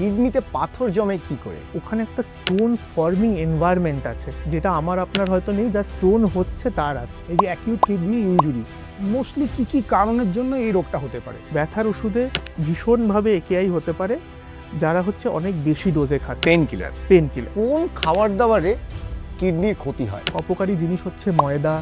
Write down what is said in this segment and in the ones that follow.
কিডনিতে পাথর জমে কি করে? ওখানে একটা স্টোন ফর্মিং এনভায়রনমেন্ট আছে, যেটা আমার আপনার হয়তো নেই, যা স্টোন হচ্ছে তার আছে। এই যে অ্যাকিউট কিডনি ইনজুরি, মোস্টলি কি কারণের জন্য এই রোগটা হতে পারে? ব্যথার ওষুধে ভীষণভাবে একেআই হতে পারে, যারা হচ্ছে অনেক বেশি ডোজে খাচ্ছে। Pain killer. কোন খাবার দাবারে কিডনির ক্ষতি হয়? অপকারী জিনিস হচ্ছে ময়দা,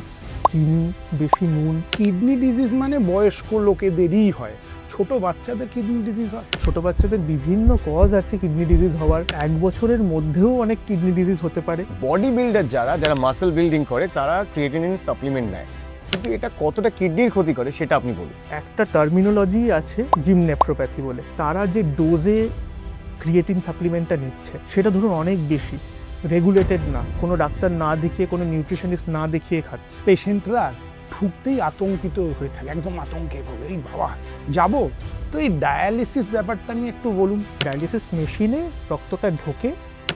চিনি, বেশি নুন। কিডনি ডিজিজ মানে বয়স্ক লোকেদেরই হয়, ছোট বাচ্চাদের কিডনি ডিজিজ হয়? ছোট বাচ্চাদের বিভিন্ন কজ আছে কিডনি ডিজিজ হওয়ার। 1 বছরের মধ্যেও অনেক কিডনি ডিজিজ হতে পারে। বডি বিল্ডার যারা মাসল বিল্ডিং করে তারা ক্রিয়েটিনিন সাপ্লিমেন্ট নেয়, কিন্তু এটা কতটা কিডনির ক্ষতি করে সেটা আপনি বলুন। একটা টার্মিনোলজি আছে জিম নেফ্রোপ্যাথি বলে। তারা যে ডোজে ক্রিয়েটিন সাপ্লিমেন্টটা নিচ্ছে সেটা ধরুন অনেক বেশি, রেগুলেটেড না, কোনো ডাক্তার না দেখিয়ে, কোনো নিউট্রিশনিস্ট না দেখিয়ে খাচ্ছে। পেশেন্টরা ঢুকতেই আতঙ্কিত হয়ে থাকে, একদম আতঙ্কে ভোগে, এই বাবা যাব। তো এই ডায়ালিসিস ব্যাপারটা নিয়ে একটু বলুন। ডায়ালিসিস মেশিনে রক্তটা ঢোকে,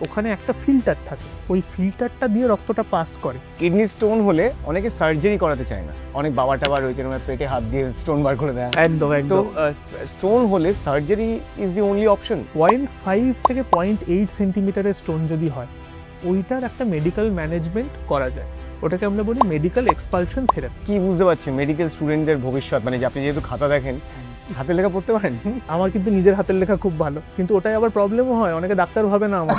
ওখানে একটা ফিল্টার থাকে, ওই ফিল্টারটা দিয়ে রক্তটা পাস করে। কিডনি স্টোন হলে অনেকে সার্জারি করাতে চায় না, অনেক বাবা টাবা রয়েছে পেটে হাত দিয়ে স্টোন বার করে দেয়। একদম তো একদম। স্টোন হলে surgery is the only option. 0.5 থেকে 0.8 সেন্টিমিটারের স্টোন যদি হয়, ওইটার একটা মেডিকেল ম্যানেজমেন্ট করা যায়, ওটাকে আমরা বলি মেডিকেল এক্সপালশন থেরাপি। কি বুঝতে পারছেন মেডিকেল স্টুডেন্টদের ভবিষ্যৎ, মানে যে আপনি যেহেতু খাতা দেখেন, হাতের লেখা পড়তে পারেন? আমার কিন্তু নিজের হাতের লেখা খুব ভালো, কিন্তু ওটাই আবার প্রবলেমও হয়, অনেকে ডাক্তার ভাবে না আমার।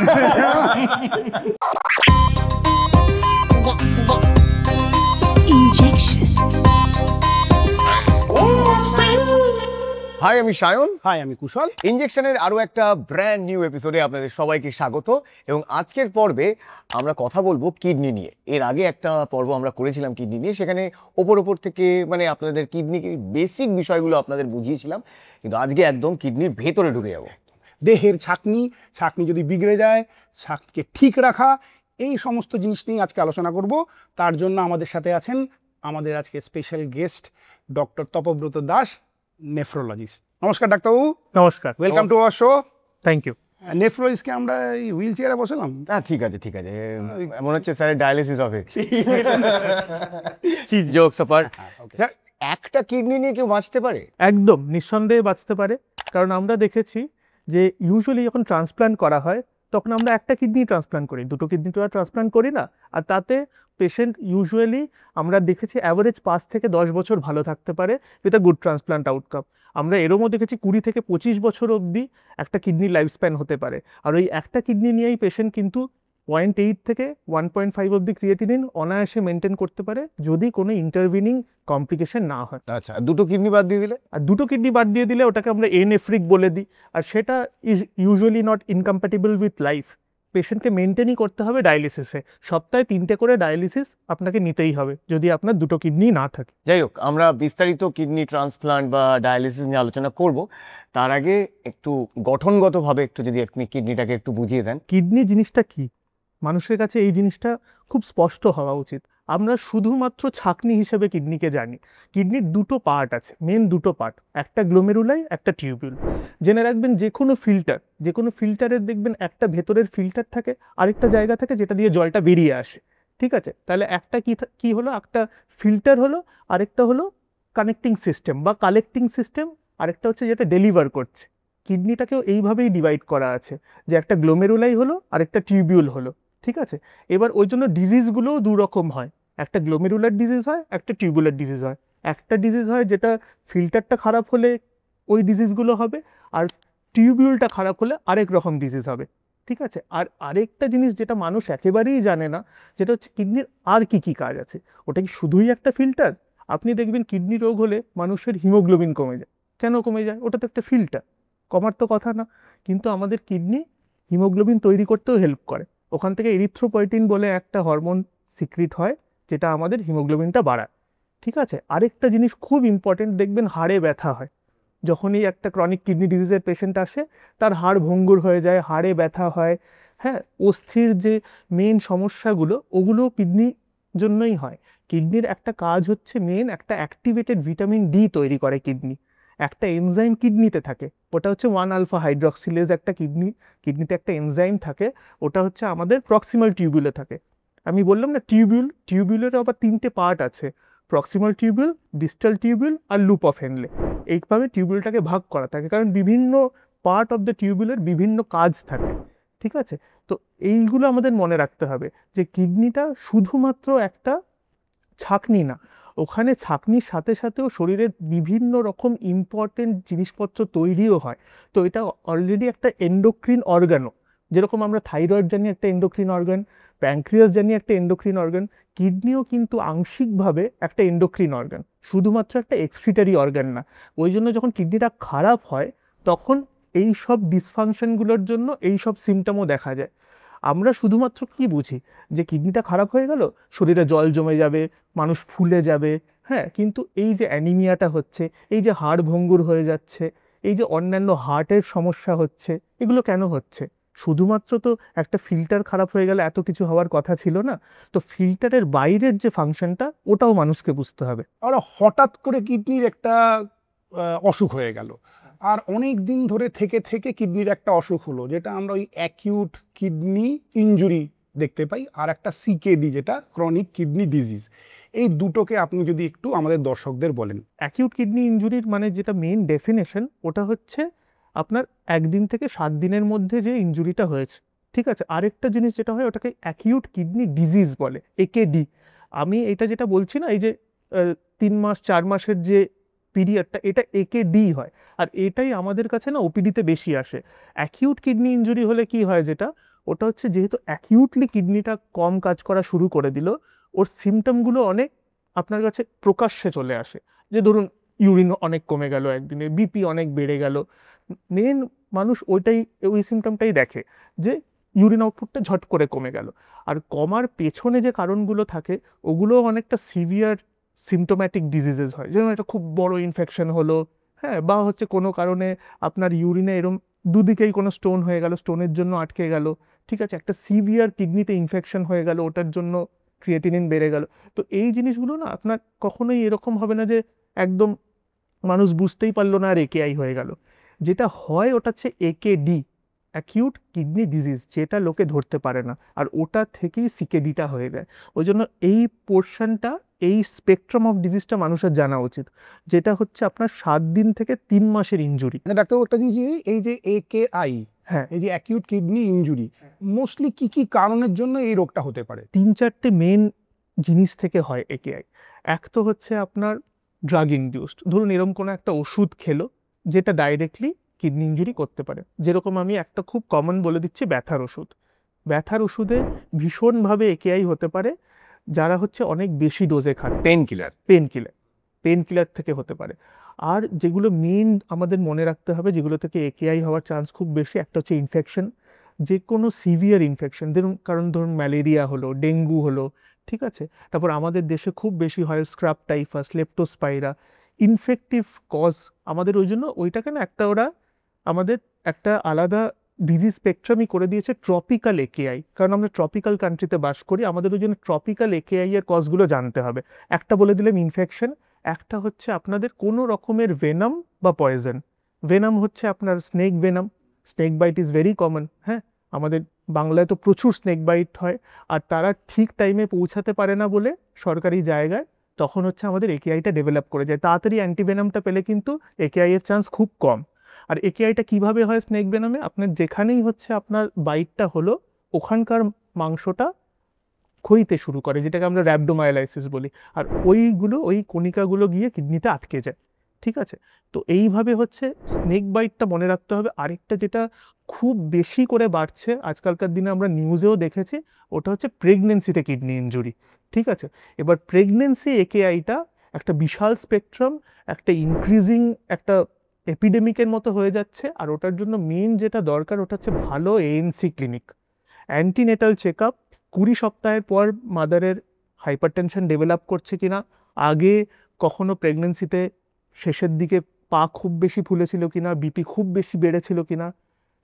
হাই, আমি সায়ন। হাই, আমি কুশল। ইনজেকশনের আরও একটা ব্র্যান্ড নিউ এপিসোডে আপনাদের সবাইকে স্বাগত। এবং আজকের পর্বে আমরা কথা বলবো কিডনি নিয়ে। এর আগে একটা পর্ব আমরা করেছিলাম কিডনি নিয়ে, সেখানে ওপর থেকে মানে আপনাদের কিডনির বেসিক বিষয়গুলো আপনাদের বুঝিয়েছিলাম, কিন্তু আজকে একদম কিডনির ভেতরে ঢুকে যাবো। দেহের ছাকনি যদি বিগড়ে যায়, ছাকনিকে ঠিক রাখা, এই সমস্ত জিনিস নিয়ে আজকে আলোচনা করব। তার জন্য আমাদের সাথে আছেন আমাদের আজকে special guest doctor Tapabrata Das, nephrologist. নমস্কার ডাক্তারবাবু। নমস্কার, welcome to our show. Thank you. নেফ্রোলজিস্টকে আমরা এই হুইল চেয়ারে বসালাম। না, ঠিক আছে মনে হচ্ছে স্যারের ডায়ালিসিস হবে। জোকস অ্যাপার্ট, স্যার একটা কিডনি নিয়ে কেউ বাঁচতে পারে? একদম নিঃসন্দেহে বাঁচতে পারে, কারণ আমরা দেখেছি যে ইউজুয়ালি যখন ট্রান্সপ্ল্যান্ট করা হয় তখন আমরা একটা কিডনি ট্রান্সপ্ল্যান্ট করি, দুটো কিডনি তো আর ট্রান্সপ্ল্যান্ট করি না। আর তাতে পেশেন্ট ইউজুয়ালি আমরা দেখেছি অ্যাভারেজ 5 থেকে 10 বছর ভালো থাকতে পারে with a good transplant outcome. আমরা এরমও দেখেছি 20 থেকে 25 বছর অবধি একটা কিডনির লাইফ স্প্যান হতে পারে। আর ওই একটা কিডনি নিয়েই পেশেন্ট কিন্তু 0.8 থেকে 1.5 অবধি ক্রিয়েটিনিন অনায়াসে মেনটেন করতে পারে, যদি কোনো ইন্টারভিনিং কমপ্লিকেশন না হয়। আচ্ছা, দুটো কিডনি বাদ দিয়ে দিলে? আর দুটো কিডনি বাদ দিয়ে দিলে ওটাকে আমরা এনেফ্রিক বলে দিই, আর সেটা is usually not incompatible with life. পেশেন্টকে মেনটেনই করতে হবে ডায়ালিসিসে, সপ্তাহে 3টে করে ডায়ালিসিস আপনাকে নিতেই হবে যদি আপনার দুটো কিডনি না থাকে। যাই হোক, আমরা বিস্তারিত কিডনি ট্রান্সপ্লান্ট বা ডায়ালিসিস নিয়ে আলোচনা করব। তার আগে একটু গঠনগতভাবে একটু যদি আপনি কিডনিটাকে একটু বুঝিয়ে দেন। কিডনি জিনিসটা কি, মানুষের কাছে এই জিনিসটা খুব স্পষ্ট হওয়া উচিত। আমরা শুধুমাত্র ছাকনি হিসেবে কিডনিকে জানি। কিডনির দুটো পার্ট আছে, মেন দুটো পার্ট, একটা গ্লোমেরুলাই, একটা টিউবিউল। জেনে রাখবেন যে কোনো ফিল্টারের দেখবেন একটা ভেতরের ফিল্টার থাকে, আরেকটা জায়গা থাকে যেটা দিয়ে জলটা বেরিয়ে আসে। ঠিক আছে, তাহলে একটা কি হলো, একটা ফিল্টার হলো, আরেকটা হলো কানেক্টিং সিস্টেম বা কালেক্টিং সিস্টেম, আরেকটা হচ্ছে যেটা ডেলিভার করছে। কিডনিটাকেও এইভাবেই ডিভাইড করা আছে, যে একটা গ্লোমেরুলাই হলো, আরেকটা টিউবিউল হলো। ঠিক আছে, এবার ওই জন্য ডিজিজগুলোও দুরকম হয়, একটা গ্লোমেরুলার ডিজিজ হয়, একটা টিউবুলার ডিজিজ হয়। একটা ডিজিজ হয় যেটা ফিল্টারটা খারাপ হলে ওই ডিজিজগুলো হবে, আর টিউবিউলটা খারাপ হলে আরেক রকম ডিজিজ হবে। ঠিক আছে, আর আরেকটা জিনিস যেটা মানুষ একেবারেই জানে না, যেটা হচ্ছে কিডনির আর কি কাজ আছে। ওটা কি শুধুই একটা ফিল্টার? আপনি দেখবেন কিডনি রোগ হলে মানুষের হিমোগ্লোবিন কমে যায়। কেন কমে যায়? ওটা তো একটা ফিল্টার, কমার তো কথা না। কিন্তু আমাদের কিডনি হিমোগ্লোবিন তৈরি করতেও হেল্প করে। ওখান থেকে এরিথ্রোপয়েটিন বলে একটা হরমোন সিক্রিট হয়, যেটা আমাদের হিমোগ্লোবিনটা বাড়ায়। ঠিক আছে, আরেকটা জিনিস খুব ইম্পর্টেন্ট, দেখবেন হাড়ে ব্যথা হয় যখনই একটা ক্রনিক কিডনি ডিজিজের পেশেন্ট আসে, তার হাড় ভঙ্গুর হয়ে যায়, হাড়ে ব্যথা হয়। হ্যাঁ, অস্থির যে মেন সমস্যাগুলো, ওগুলো কিডনির জন্যই হয়। কিডনির একটা কাজ হচ্ছে মেন, একটা অ্যাক্টিভেটেড ভিটামিন ডি তৈরি করে কিডনি। একটা এনজাইম কিডনিতে থাকে, ওটা হচ্ছে 1 আলফা হাইড্রক্সিলেজ। একটা কিডনিতে একটা এনজাইম থাকে, ওটা হচ্ছে আমাদের প্রক্সিমাল টিউবিউলে থাকে। আমি বললাম না টিউবিউলের আবার 3টে পার্ট আছে, প্রক্সিমাল টিউবিউল, ডিস্টাল টিউবিউল আর লুপ অফ হেনলে। এইভাবে টিউবিউলটাকে ভাগ করা থাকে, কারণ বিভিন্ন পার্ট অফ দ্য টিউবুলের বিভিন্ন কাজ থাকে, ঠিক আছে? তো এইগুলো আমাদের মনে রাখতে হবে যে কিডনিটা শুধুমাত্র একটা ছাঁকনি না, ওখানে ছাঁকনির সাথে সাথেও শরীরের বিভিন্ন রকম ইম্পর্টেন্ট জিনিসপত্র তৈরিও হয়। তো এটা অলরেডি একটা এন্ডোক্রিন অর্গানও, যেরকম আমরা থাইরয়েড জানি একটা এন্ডোক্রিন অর্গান, প্যানক্রিয়াস জানি একটা এন্ডোক্রিন অর্গান, কিডনিও কিন্তু আংশিকভাবে একটা এন্ডোক্রিন অর্গান, শুধুমাত্র একটা এক্সক্রিটারি অর্গান না। ওই জন্য যখন কিডনিটা খারাপ হয় তখন এই সব ডিসফাংশনগুলোর জন্য এই সব সিমটমও দেখা যায়। আমরা শুধুমাত্র কি বুঝি যে কিডনিটা খারাপ হয়ে গেল, শরীরে জল জমে যাবে, মানুষ ফুলে যাবে, হ্যাঁ, কিন্তু এই যে অ্যানিমিয়াটা হচ্ছে, এই যে হাড় ভঙ্গুর হয়ে যাচ্ছে, এই যে অন্যান্য হার্টের সমস্যা হচ্ছে, এগুলো কেন হচ্ছে? শুধুমাত্র তো একটা ফিল্টার খারাপ হয়ে গেলে এত কিছু হওয়ার কথা ছিল না। তো ফিল্টারের বাইরের যে ফাংশনটা, ওটাও মানুষকে বুঝতে হবে। আর হঠাৎ করে কিডনির একটা অসুখ হয়ে গেল, আর অনেক দিন ধরে থেকে থেকে কিডনির একটা অসুখ হলো, যেটা আমরা ওই অ্যাকিউট কিডনি ইনজুরি দেখতে পাই, আর একটা সিকেডি যেটা ক্রনিক কিডনি ডিজিজ। এই দুটোকে আপনি যদি একটু আমাদের দর্শকদের বলেন। অ্যাকিউট কিডনি ইনজুরির মানে যেটা মেইন ডেফিনেশন, ওটা হচ্ছে আপনার 1 দিন থেকে 7 দিনের মধ্যে যে ইনজুরিটা হয়েছে, ঠিক আছে? আরেকটা জিনিস যেটা হয় ওটাকে অ্যাকিউট কিডনি ডিজিজ বলে, একেডি। আমি এটা যেটা বলছি না, এই যে 3 মাস 4 মাসের যে পিরিয়ডটা, এটা একেডি হয়। আর এটাই আমাদের কাছে না ওপিডিতে বেশি আসে। অ্যাকিউট কিডনি ইনজুরি হলে কি হয়, যেটা ওটা হচ্ছে যেহেতু অ্যাকিউটলি কিডনিটা কম কাজ করা শুরু করে দিল, ওর সিমটমগুলো অনেক আপনার কাছে প্রকাশ্যে চলে আসে। যে ধরুন ইউরিন অনেক কমে গেল একদিনে, বিপি অনেক বেড়ে গেল, মেন মানুষ ওই সিমটমটাই দেখে যে ইউরিন আউটপুটটা ঝট করে কমে গেল। আর কমার পেছনে যে কারণগুলো থাকে ওগুলো অনেকটা সিভিয়ার সিমটোম্যাটিক ডিজিজেস হয়, যেমন একটা খুব বড় ইনফেকশন হলো, হ্যাঁ, বা হচ্ছে কোনো কারণে আপনার ইউরিনে এরম দুদিকেই কোনো স্টোন হয়ে গেল, স্টোনের জন্য আটকে গেল, ঠিক আছে, একটা সিভিয়ার কিডনিতে ইনফেকশন হয়ে গেল, ওটার জন্য ক্রিয়েটিনিন বেড়ে গেল। তো এই জিনিসগুলো না আপনার কখনোই এরকম হবে না যে একদম মানুষ বুঝতেই পারলো না আর একেআই হয়ে গেল। যেটা হয় ওটা হচ্ছে একেডি, অ্যাকিউট কিডনি ডিজিজ, যেটা লোকে ধরতে পারে না, আর ওটা থেকেই সিকেডিটা হয়ে যায়। ওই জন্য এই পোর্শনটা, এই স্পেকট্রাম অফ ডিজিজটা মানুষের জানা উচিত, যেটা হচ্ছে আপনার 7 দিন থেকে 3 মাসের ইনজুরি। ডাক্তার একটা জিনিস, এই যে একেআই, হ্যাঁ, এই যে অ্যাকিউট কিডনি ইনজুরি, মোস্টলি কি কি কারণের জন্য এই রোগটা হতে পারে? 3-4টে মেন জিনিস থেকে হয় একেআই। এক তো হচ্ছে আপনার ড্রাগ ইনডিউসড, ধরুন এরকম কোনো একটা ওষুধ খেলো যেটা ডাইরেক্টলি কিডনি ইনজুরি করতে পারে। যেরকম আমি একটা খুব কমন বলে দিচ্ছি, ব্যথার ওষুধ। ব্যথার ওষুধে ভীষণভাবে একেআই হতে পারে যারা হচ্ছে অনেক বেশি ডোজে খান। Pain killer. পেন কিলার থেকে হতে পারে। আর যেগুলো মেন আমাদের মনে রাখতে হবে, যেগুলো থেকে একেআই হওয়ার চান্স খুব বেশি, একটা হচ্ছে ইনফেকশন, যে কোনো সিভিয়ার ইনফেকশন, ধরুন ম্যালেরিয়া হলো, ডেঙ্গু হলো, ঠিক আছে? তারপর আমাদের দেশে খুব বেশি হয় scrub typhus, leptospira, infective cause. আমাদের ওই জন্য ওইটাকে না ওরা আমাদের একটা আলাদা ডিজিজ স্পেকট্রামই করে দিয়েছে, ট্রপিক্যাল একেআই, কারণ আমরা ট্রপিক্যাল কান্ট্রিতে বাস করি। আমাদের ওই জন্য ট্রপিক্যাল একেআই এর কজগুলো জানতে হবে। একটা বলে দিলাম ইনফেকশন, একটা হচ্ছে আপনাদের কোনো রকমের ভেনাম বা পয়জন। ভেনাম হচ্ছে আপনার snake venom, snake bite is very common, হ্যাঁ, আমাদের বাংলায় তো প্রচুর স্নেক বাইট হয়, আর তারা ঠিক টাইমে পৌঁছাতে পারে না বলে সরকারি জায়গায়, তখন হচ্ছে আমাদের একেআইটা ডেভেলপ করে যায়। তাড়াতাড়ি অ্যান্টিভেনামটা পেলে কিন্তু একেআই এর চান্স খুব কম। আর একেআইটা কিভাবে হয় স্নেক ভেনামে, আপনার যেখানেই হচ্ছে আপনার বাইটটা হলো ওখানকার মাংসটা ক্ষইতে শুরু করে, যেটাকে আমরা র্যাবডোমায়োলাইসিস বলি, আর ওই কণিকাগুলো গিয়ে কিডনিতে আটকে যায়, ঠিক আছে? তো এইভাবে হচ্ছে স্নেক বাইটটা মনে রাখতে হবে। আরেকটা যেটা খুব বেশি করে বাড়ছে আজকালকার দিনে, আমরা নিউজেও দেখেছি, ওটা হচ্ছে প্রেগনেন্সিতে কিডনি ইনজুরি, ঠিক আছে? এবার প্রেগনেন্সি একেআইটা একটা বিশাল স্পেকট্রাম, একটা ইনক্রিজিং একটা এপিডেমিকের মতো হয়ে যাচ্ছে। আর ওটার জন্য মেন যেটা দরকার, ওটা হচ্ছে ভালো ANC clinic, antenatal check up. 20 সপ্তাহের পর মাদারের হাইপারটেনশন ডেভেলপ করছে কিনা, আগে কখনো প্রেগনেন্সিতে শেষের দিকে পা খুব বেশি ফুলেছিল কিনা, বিপি খুব বেশি বেড়েছিল কিনা,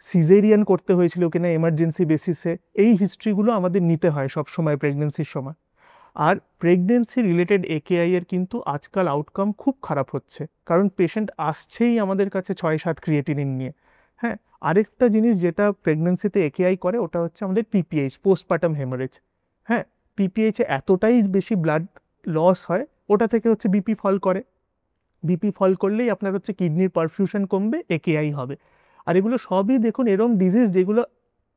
সিজেরিয়ান করতে হয়েছিল কিনা এমার্জেন্সি বেসিসে, এই হিস্ট্রিগুলো আমাদের নিতে হয় সব সময় প্রেগনেন্সির সময়। আর প্রেগনেন্সি রিলেটেড একেআই এর কিন্তু আজকাল আউটকাম খুব খারাপ হচ্ছে, কারণ পেশেন্ট আসছেই আমাদের কাছে 6-7 ক্রিয়েটিনিন নিয়ে। হ্যাঁ, আরেকটা জিনিস যেটা প্রেগনেন্সিতে একেআই করে, ওটা হচ্ছে আমাদের পিপিএইচ, পোস্টপার্টাম হেমারেজ। হ্যাঁ, পিপিএইচে এতটাই বেশি ব্লাড লস হয়, ওটা থেকে হচ্ছে বিপি ফল করে। বিপি ফল করলেই আপনার হচ্ছে কিডনির পারফিউশন কমবে, একেআই হবে। আর এগুলো সবই দেখুন এরকম ডিজিজ যেগুলো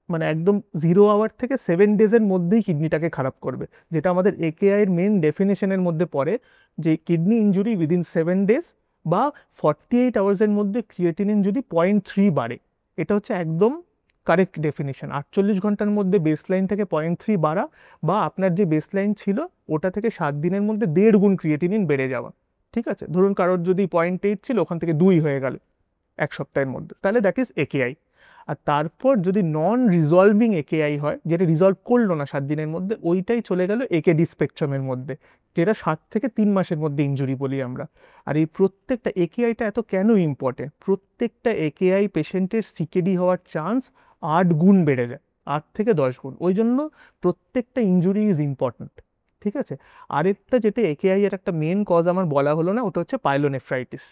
মানে একদম 0 আওয়ার থেকে 7 ডেজের মধ্যেই কিডনিটাকে খারাপ করবে, যেটা আমাদের একেআই এর মেন ডেফিনেশনের মধ্যে পড়ে, যে কিডনি ইনজুরি উইদিন 7 ডেজ বা 48 আওয়ার্সের মধ্যে ক্রিয়েটিনিন যদি 0.3 বাড়ে, এটা হচ্ছে একদম কারেক্ট ডেফিনেশন। 48 ঘন্টার মধ্যে বেসলাইন থেকে 0.3 বাড়া, বা আপনার যে বেসলাইন ছিল ওটা থেকে 7 দিনের মধ্যে 1.5 গুণ ক্রিয়েটিনিন বেড়ে যাওয়া। ঠিক আছে, ধরুন কারোর যদি 0.8 ছিল ওখান থেকে 2 হয়ে গেল 1 সপ্তাহের মধ্যে, তাহলে দ্যাট ইজ একেআই। আর তারপর যদি নন রিজলভিং একেআই হয়, যেটা রিজলভ করলো না 7 দিনের মধ্যে, ওইটাই চলে গেল একেডি স্পেকট্রামের মধ্যে, যেটা 7 থেকে 3 মাসের মধ্যে ইনজুরি বলি আমরা। আর এই প্রত্যেকটা একেআইটা এত কেন ইম্পর্টেন্ট, প্রত্যেকটা একেআই পেশেন্টের সিকেডি হওয়ার চান্স 8 গুণ বেড়ে যায়, 8 থেকে 10 গুণ। ওই জন্য প্রত্যেকটা ইনজুরি ইজ ইম্পর্ট্যান্ট। ঠিক আছে, আরেকটা যেটা একেআই এর একটা মেন কজ আমার বলা হলো না, ওটা হচ্ছে পাইলোনেফ্রাইটিস,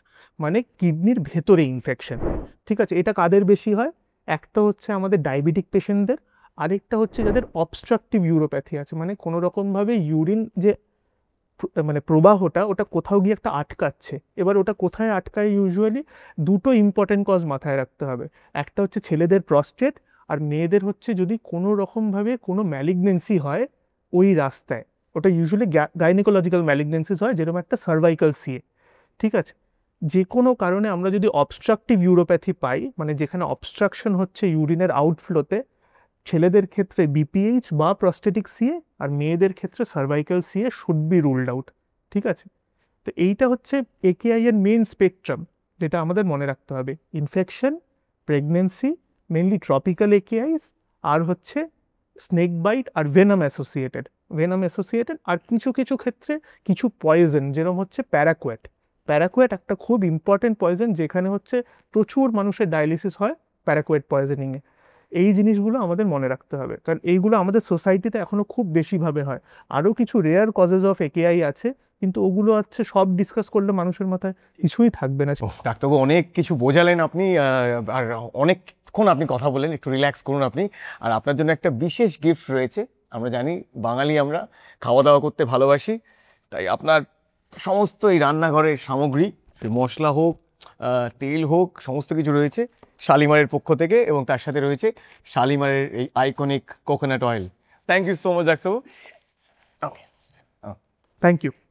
মানে কিডনির ভেতরে ইনফেকশন। ঠিক আছে, এটা কাদের বেশি হয়? একটা হচ্ছে আমাদের ডায়াবেটিক পেশেন্টদের, আরেকটা হচ্ছে যাদের অবস্ট্রাকটিভ ইউরোপ্যাথি আছে, মানে কোনো রকমভাবে ইউরিন যে মানে প্রবাহটা ওটা কোথাও গিয়ে একটা আটকাচ্ছে। এবার ওটা কোথায় আটকায়? ইউজুয়ালি দুটো ইম্পর্টেন্ট কজ মাথায় রাখতে হবে, একটা হচ্ছে ছেলেদের প্রস্টেট, আর মেয়েদের হচ্ছে যদি কোনো রকমভাবে কোনো ম্যালিগনেন্সি হয় ওই রাস্তায়, ওটা ইউজুয়ালি গাইনিকোলজিক্যাল ম্যালিগনেন্সিস হয়, যেরকম একটা সার্ভাইকাল সিএ। ঠিক আছে, যে কোনো কারণে আমরা যদি অবস্ট্রাকটিভ ইউরোপ্যাথি পাই, মানে যেখানে অবস্ট্রাকশন হচ্ছে ইউরিনের আউটফ্লোতে, ছেলেদের ক্ষেত্রে বিপিএইচ বা প্রস্টেটিক সিএ, আর মেয়েদের ক্ষেত্রে cervical CA should be ruled out. ঠিক আছে, তো এইটা হচ্ছে একেআই এর মেন স্পেকট্রাম, যেটা আমাদের মনে রাখতে হবে। ইনফেকশন, প্রেগনেন্সি, মেনলি ট্রপিক্যাল একেআইস, আর হচ্ছে স্নেক বাইট আর ভেনাম অ্যাসোসিয়েটেড, আর কিছু কিছু ক্ষেত্রে কিছু পয়জন, যেরকম হচ্ছে প্যারাকোয়েট। প্যারাকোয়েট একটা খুব ইম্পর্টেন্ট পয়জন, যেখানে হচ্ছে প্রচুর মানুষের ডায়ালিসিস হয় প্যারাকোয়েট পয়জনিংয়ে। এই জিনিসগুলো আমাদের মনে রাখতে হবে, কারণ এইগুলো আমাদের সোসাইটিতে এখনও খুব বেশিভাবে হয়। আরও কিছু রেয়ার কজেস অফ একেআই আছে, কিন্তু ওগুলো হচ্ছে সব ডিসকাস করলে মানুষের মাথায় কিছুই থাকবে না। ডাক্তারবাবু অনেক কিছু বোঝালেন আপনি, আর অনেকক্ষণ আপনি কথা বলেন, একটু রিল্যাক্স করুন আপনি। আর আপনার জন্য একটা বিশেষ গিফট রয়েছে। আমরা জানি বাঙালি আমরা খাওয়া দাওয়া করতে ভালোবাসি, তাই আপনার সমস্ত এই রান্নাঘরের সামগ্রী, মশলা হোক, তেল হোক, সমস্ত কিছু রয়েছে শালিমারের পক্ষ থেকে, এবং তার সাথে রয়েছে শালিমারের এই iconic coconut oil. Thank you so much ডাক্তারবাবু। ওকে,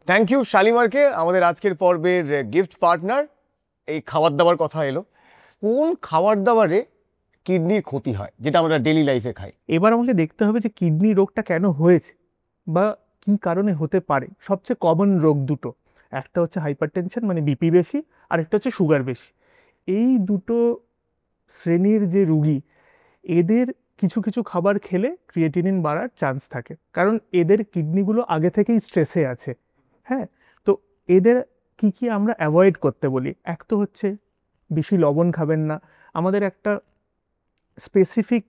থ্যাংক ইউ শালিমারকে, আমাদের আজকের পর্বের গিফট পার্টনার। এই খাবার দাবার কথা এলো, কোন খাবার দাবারে কিডনির ক্ষতি হয় যেটা আমরা ডেলি লাইফে খাই? এবার আমাকে দেখতে হবে যে কিডনি রোগটা কেন হয়েছে বা কি কারণে হতে পারে। সবচেয়ে কমন রোগ দুটো, একটা হচ্ছে হাইপারটেনশন মানে বিপি বেশি, আর একটা হচ্ছে সুগার বেশি। এই দুটো শ্রেণীর যে রুগী, এদের কিছু কিছু খাবার খেলে ক্রিয়েটিনিন বাড়ার চান্স থাকে, কারণ এদের কিডনিগুলো আগে থেকেই স্ট্রেসে আছে। হ্যাঁ, তো এদের কি কি আমরা অ্যাভয়েড করতে বলি? এক তো হচ্ছে বেশি লবণ খাবেন না। আমাদের একটা স্পেসিফিক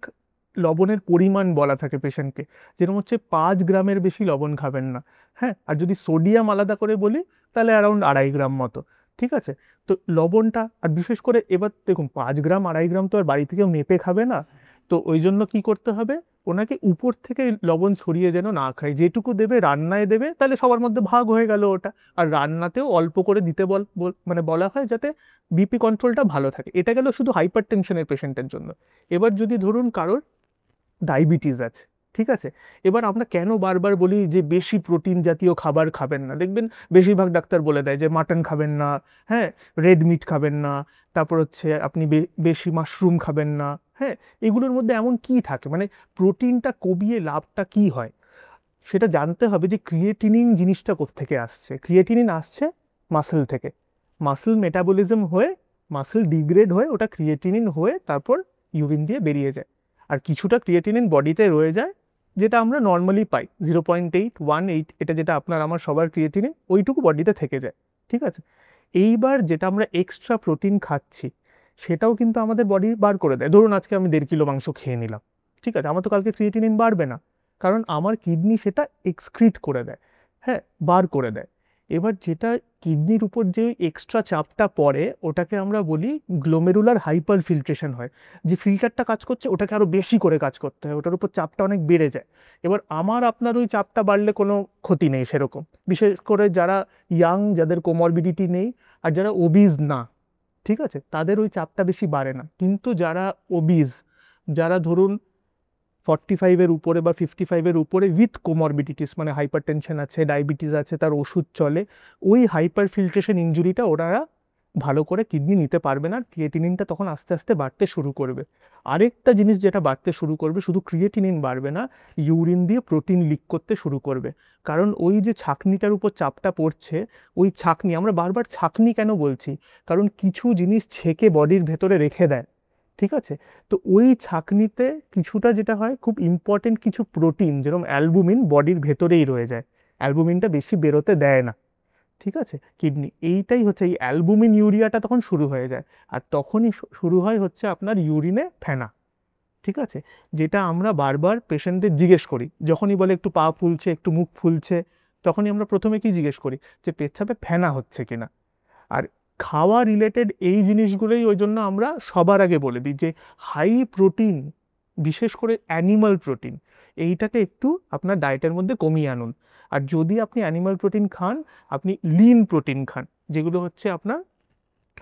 লবণের পরিমাণ বলা থাকে পেশেন্টকে, যেরকম হচ্ছে 5 গ্রামের বেশি লবণ খাবেন না। হ্যাঁ, আর যদি সোডিয়াম আলাদা করে বলি তাহলে অ্যারাউন্ড 2.5 গ্রাম মতো। ঠিক আছে, তো লবণটা, আর বিশেষ করে এবার দেখুন 5 গ্রাম 2.5 গ্রাম তো আর বাড়ি থেকেও মেপে খাবে না, তো ওই জন্য কী করতে হবে, ওনাকে উপর থেকে লবণ ছড়িয়ে যেন না খায়, যেটুকু দেবে রান্নায় দেবে, তাহলে সবার মধ্যে ভাগ হয়ে গেল ওটা। আর রান্নাতেও অল্প করে দিতে মানে বলা হয়, যাতে বিপি কন্ট্রোলটা ভালো থাকে। এটা গেল শুধু হাইপার টেনশনের পেশেন্টের জন্য। এবার যদি ধরুন কারোর ডায়াবেটিস আছে, ঠিক আছে, এবার আমরা কেন বারবার বলি যে বেশি প্রোটিন জাতীয় খাবার খাবেন না? দেখবেন বেশিরভাগ ডাক্তার বলে দেয় যে মাটন খাবেন না, হ্যাঁ, রেড মিট খাবেন না, তারপর হচ্ছে আপনি বেশি মাশরুম খাবেন না। হ্যাঁ, এগুলোর মধ্যে এমন কি থাকে, মানে প্রোটিনটা কমিয়ে লাভটা কি হয়? সেটা জানতে হবে যে ক্রিয়েটিনিন জিনিসটা কোত্থেকে আসছে। ক্রিয়েটিনিন আসছে মাসল থেকে, মাসল মেটাবলিজম হয়ে, মাসল ডিগ্রেড হয়ে, ওটা ক্রিয়েটিনিন হয়ে তারপর ইউরিন দিয়ে বেরিয়ে যায়। আর কিছুটা ক্রিয়েটিনিন বডিতে রয়ে যায়, যেটা আমরা নর্মালি পাই 0.8, 1.8, এটা যেটা আপনার আমার সবার ক্রিয়েটিনিন, ওইটুকু বডিতে থেকে যায়। ঠিক আছে, এইবার যেটা আমরা এক্সট্রা প্রোটিন খাচ্ছি সেটাও কিন্তু আমাদের বডি বার করে দেয়। ধরুন আজকে আমি 1.5 কিলো মাংস খেয়ে নিলাম, ঠিক আছে, আমার তো কালকে ক্রিয়েটিনিন বাড়বে না, কারণ আমার কিডনি সেটা এক্সক্রিট করে দেয়, হ্যাঁ, বার করে দেয়। এবার যেটা কিডনির উপর যে এক্সট্রা চাপটা পড়ে ওটাকে আমরা বলি গ্লোমেরুলার হাইপার ফিল্ট্রেশন হয়। যে ফিল্টারটা কাজ করছে ওটাকে আরও বেশি করে কাজ করতে হয়, ওটার উপর চাপটা অনেক বেড়ে যায়। এবার আমার আপনার ওই চাপটা বাড়লে কোনো ক্ষতি নেই সেরকম, বিশেষ করে যারা ইয়াং, যাদের কোমরবিডিটি নেই, আর যারা ওবিজ না, ঠিক আছে, তাদের ওই চাপটা বেশি বাড়ে না। কিন্তু যারা ওবিজ, যারা ধরুন 45-এর উপরে বা 55-এর উপরে উইথ কোমরবিডিটিস, মানে হাইপার টেনশন আছে, ডায়াবেটিস আছে, তার ওষুধ চলে, ওই হাইপার ফিল্ট্রেশন ইনজুরিটা ওনারা ভালো করে কিডনি নিতে পারবে না। ক্রিয়েটিনিনটা তখন আস্তে আস্তে বাড়তে শুরু করবে। আরেকটা জিনিস যেটা বাড়তে শুরু করবে, শুধু ক্রিয়েটিনিন বাড়বে না, ইউরিন দিয়ে প্রোটিন লিক করতে শুরু করবে। কারণ ওই যে ছাঁকনিটার উপর চাপটা পড়ছে, ওই ছাঁকনি, আমরা বারবার ছাঁকনি কেন বলছি, কারণ কিছু জিনিস ছেঁকে বডির ভেতরে রেখে দেয়, ঠিক আছে। তো ওই ছাঁকনিতে কিছুটা যেটা হয়, খুব ইম্পর্টেন্ট কিছু প্রোটিন যেরকম অ্যালবুমিন বডির ভেতরেই রয়ে যায়, অ্যালবুমিনটা বেশি বেরোতে দেয় না, ঠিক আছে, কিডনি। এইটাই হচ্ছে, এই অ্যালবুমিন ইউরিয়াটা তখন শুরু হয়ে যায়, আর তখনই শুরু হয় হচ্ছে আপনার ইউরিনে ফেনা, ঠিক আছে। যেটা আমরা বারবার পেশেন্টদের জিজ্ঞেস করি, যখনই বলে একটু পা ফুলছে, একটু মুখ ফুলছে, তখনই আমরা প্রথমে কি জিজ্ঞেস করি, যে পেচ্ছাপে ফেনা হচ্ছে কিনা। আর খাওয়া রিলেটেড এই জিনিসগুলোই ওই জন্য আমরা সবার আগে বলে দিই যে হাই প্রোটিন, বিশেষ করে অ্যানিমাল প্রোটিন, এইটাকে একটু আপনার ডায়েটের মধ্যে কমিয়ে আনুন। আর যদি আপনি অ্যানিমাল প্রোটিন খান, আপনি লিন প্রোটিন খান, যেগুলো হচ্ছে আপনার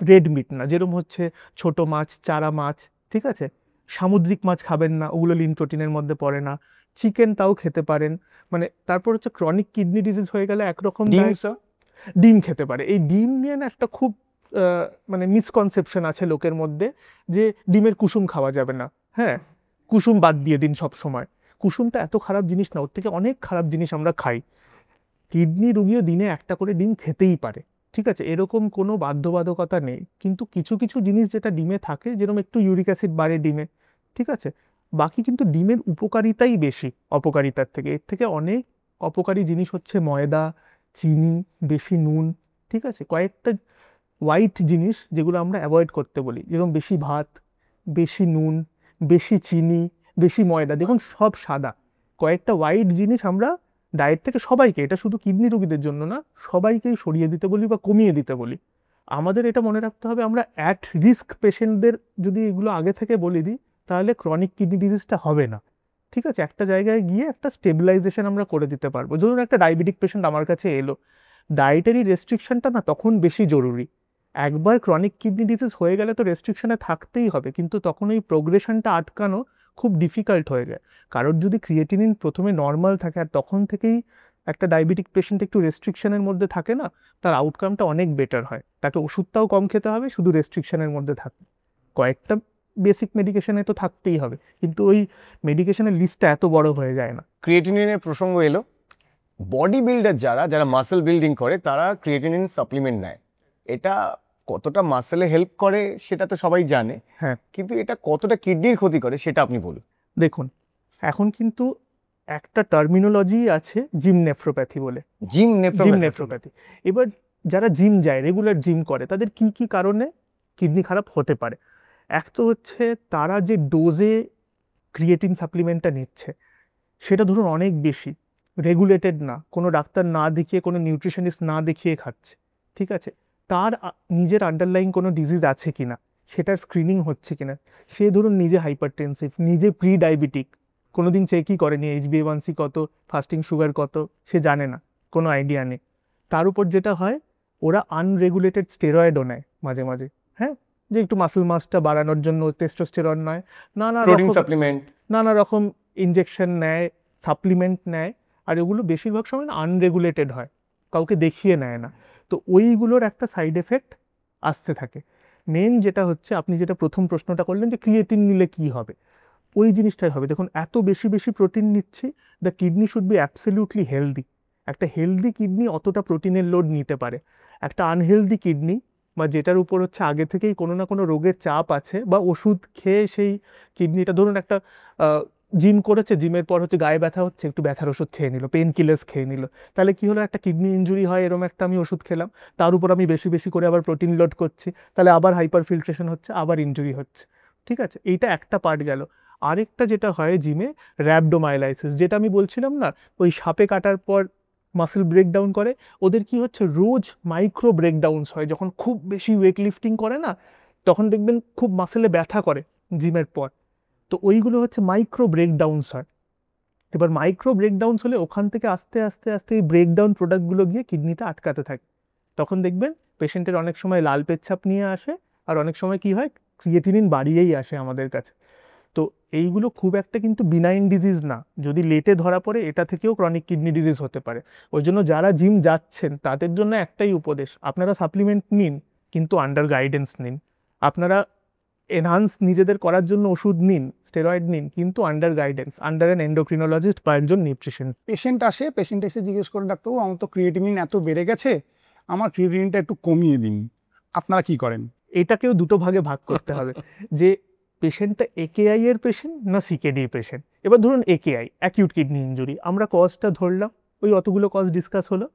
রেড মিট না, যেরকম হচ্ছে ছোট মাছ, চারা মাছ, ঠিক আছে। সামুদ্রিক মাছ খাবেন না, ওগুলো লিন প্রোটিনের মধ্যে পড়ে না। চিকেন তাও খেতে পারেন। মানে তারপর হচ্ছে ক্রনিক কিডনি ডিজিজ হয়ে গেলে একরকম ডিম স্যার? ডিম খেতে পারে। এই ডিম নিয়ে না একটা খুব মানে মিসকনসেপশন আছে লোকের মধ্যে, যে ডিমের কুসুম খাওয়া যাবে না। হ্যাঁ, কুসুম বাদ দিয়ে দিন সব সময়। কুসুমটা এত খারাপ জিনিস না, ওর থেকে অনেক খারাপ জিনিস আমরা খাই। কিডনি রুগীও দিনে একটা করে ডিম খেতেই পারে, ঠিক আছে, এরকম কোনো বাধ্যবাধকতা নেই। কিন্তু কিছু কিছু জিনিস যেটা ডিমে থাকে, যেরকম একটু ইউরিক অ্যাসিড বাড়ে ডিমে, ঠিক আছে, বাকি কিন্তু ডিমের উপকারিতাই বেশি অপকারিতার থেকে। এর থেকে অনেক অপকারী জিনিস হচ্ছে ময়দা, চিনি, বেশি নুন, ঠিক আছে, কয়েকটা হোয়াইট জিনিস যেগুলো আমরা অ্যাভয়েড করতে বলি, যেরকম বেশি ভাত, বেশি নুন, বেশি চিনি, বেশি ময়দা, দেখুন সব সাদা। কয়েকটা হোয়াইট জিনিস আমরা ডায়েট থেকে সবাইকে, এটা শুধু কিডনি রোগীদের জন্য না, সবাইকেই সরিয়ে দিতে বলি বা কমিয়ে দিতে বলি। আমাদের এটা মনে রাখতে হবে, আমরা অ্যাট রিস্ক পেশেন্টদের যদি এগুলো আগে থেকে বলে দিই, তাহলে ক্রনিক কিডনি ডিজিজটা হবে না, ঠিক আছে। একটা জায়গায় গিয়ে একটা স্টেবিলাইজেশন আমরা করে দিতে পারবো। ধরুন একটা ডায়াবেটিক পেশেন্ট আমার কাছে এলো, ডায়েটারি রেস্ট্রিকশনটা না তখন বেশি জরুরি। একবার ক্রনিক কিডনি ডিজিজ হয়ে গেলে তো রেস্ট্রিকশনে থাকতেই হবে, কিন্তু তখন এই প্রোগ্রেশনটা আটকানো খুব ডিফিকাল্ট হয়ে যায়। কারোর যদি ক্রিয়েটিনিন প্রথমে নর্মাল থাকে আর তখন থেকেই একটা ডায়াবেটিক পেশেন্ট একটু রেস্ট্রিকশনের মধ্যে থাকে না, তার আউটকামটা অনেক বেটার হয়। তাকে ওষুধটাও কম খেতে হবে, শুধু রেস্ট্রিকশনের মধ্যে থাকে। কয়েকটা বেসিক মেডিকেশনে তো থাকতেই হবে, কিন্তু ওই মেডিকেশনের লিস্টটা এত বড় হয়ে যায় না। ক্রিয়েটিনিনের প্রসঙ্গ এলো, বডি বিল্ডার যারা যারা মাসেল বিল্ডিং করে তারা ক্রিয়েটিনিন সাপ্লিমেন্ট নেয়। এটা কতটা মাসেলে হেল্প করে সেটা তো সবাই জানে, হ্যাঁ, কিন্তু এটা কতটা কিডনির ক্ষতি করে সেটা আপনি বলুন। দেখুন এখন কিন্তু একটা টার্মিনোলজি আছে জিম নেফ্রোপ্যাথি বলে, জিম জিম নেফ্রোপ্যাথি। এবার যারা জিম যায়, রেগুলার জিম করে, তাদের কি কি কারণে কিডনি খারাপ হতে পারে? এক তো হচ্ছে তারা যে ডোজে ক্রিয়েটিন সাপ্লিমেন্টটা নিচ্ছে সেটা ধরুন অনেক বেশি, রেগুলেটেড না, কোনো ডাক্তার না দেখিয়ে, কোনো নিউট্রিশনিস্ট না দেখিয়ে খাচ্ছে, ঠিক আছে। তার নিজের আন্ডারলাইং কোনো ডিজিজ আছে কিনা সেটার স্ক্রিনিং হচ্ছে কিনা। সে ধরুন নিজে হাইপারটেনসিভ, নিজে প্রি ডায়াবেটিক, কোনোদিন চেকই করেনি HbA1c কত, ফাস্টিং সুগার কত, সে জানে না, কোনো আইডিয়া নেই। তার উপর যেটা হয়, ওরা আনরেগুলেটেড স্টেরয়েডও নেয় মাঝে মাঝে, হ্যাঁ, যে একটু মাসল মাসটা বাড়ানোর জন্য টেস্টোস্টেরন নেয়, প্রোটিন সাপ্লিমেন্ট, নানা রকম ইনজেকশন নেয়, সাপ্লিমেন্ট নেয়, আর এগুলো বেশিরভাগ সময় আনরেগুলেটেড হয়, কাউকে দেখিয়ে নেয় না। তো ওইগুলোর একটা সাইড এফেক্ট আসতে থাকে। মেন যেটা হচ্ছে, আপনি যেটা প্রথম প্রশ্নটা করলেন যে ক্রিয়েটিন নিলে কি হবে, ওই জিনিসটাই হবে। দেখুন এত বেশি বেশি প্রোটিন নিচ্ছি, the kidney should be absolutely healthy. একটা হেলদি কিডনি অতটা প্রোটিনের লোড নিতে পারে। একটা আনহেলদি কিডনি, বা যেটার উপর হচ্ছে আগে থেকেই কোনো না কোনো রোগের চাপ আছে, বা ওষুধ খেয়ে সেই কিডনিটা, ধরুন একটা জিম করেছে, জিমের পর হচ্ছে গায়ে ব্যথা হচ্ছে, একটু ব্যথার ওষুধ খেয়ে নিল, পেন কিলার্স খেয়ে নিল, তাহলে কি হলো, একটা কিডনি ইনজুরি হয়, এরকম একটা আমি ওষুধ খেলাম, তার উপর আমি বেশি বেশি করে আবার প্রোটিন লোড করছি, তাহলে আবার হাইপার ফিল্ট্রেশন হচ্ছে, আবার ইনজুরি হচ্ছে, ঠিক আছে। এইটা একটা পার্ট গেল। আরেকটা যেটা হয় জিমে, র্যাবডোমাইলাইসিস, যেটা আমি বলছিলাম না, ওই সাপে কাটার পর মাসেল ব্রেকডাউন করে, ওদের কি হচ্ছে, রোজ মাইক্রো ব্রেকডাউনস হয়। যখন খুব বেশি ওয়েট লিফটিং করে না, তখন দেখবেন খুব মাসেলে ব্যথা করে জিমের পর, তো ওইগুলো হচ্ছে মাইক্রো ব্রেকডাউনস হয়। এবার মাইক্রো ব্রেকডাউনস হলে ওখান থেকে আস্তে আস্তে আস্তে এই ব্রেকডাউন প্রোডাক্টগুলো গিয়ে কিডনিতে আটকাতে থাকে। তখন দেখবেন পেশেন্টের অনেক সময় লাল পেচ্ছাপ নিয়ে আসে, আর অনেক সময় কি হয়, ক্রিয়েটিনিন বাড়িয়েই আসে আমাদের কাছে। তো এইগুলো খুব একটা কিন্তু বিনাইন ডিজিজ না, যদি লেটে ধরা পড়ে এটা থেকেও ক্রনিক কিডনি ডিজিজ হতে পারে। ওই জন্য যারা জিম যাচ্ছেন তাদের জন্য একটাই উপদেশ, আপনারা সাপ্লিমেন্ট নিন কিন্তু আন্ডার গাইডেন্স নিন। আপনারা এনহান্স নিজেদের করার জন্য ওষুধ নিন, স্টেরয়েড নিন, কিন্তু under guidance, under an endocrinologist বা একজন নিউট্রিশন। পেশেন্ট এসে জিজ্ঞেস করে, ডাক্তারবাবু আমার তো ক্রিয়েটিনিন এত বেড়ে গেছে, আমার ক্রিয়েটিনিনটা একটু কমিয়ে দিন, আপনারা কি করেন? এটাকেও দুটো ভাগে ভাগ করতে হবে যে পেশেন্টটা একেআই এর পেশেন্ট না সিকেডি পেশেন্ট। এবার ধরুন একেআই, অ্যাকিউট কিডনি ইনজুরি, আমরা কজটা ধরলাম, ওই অতগুলো কজ ডিসকাস হলো।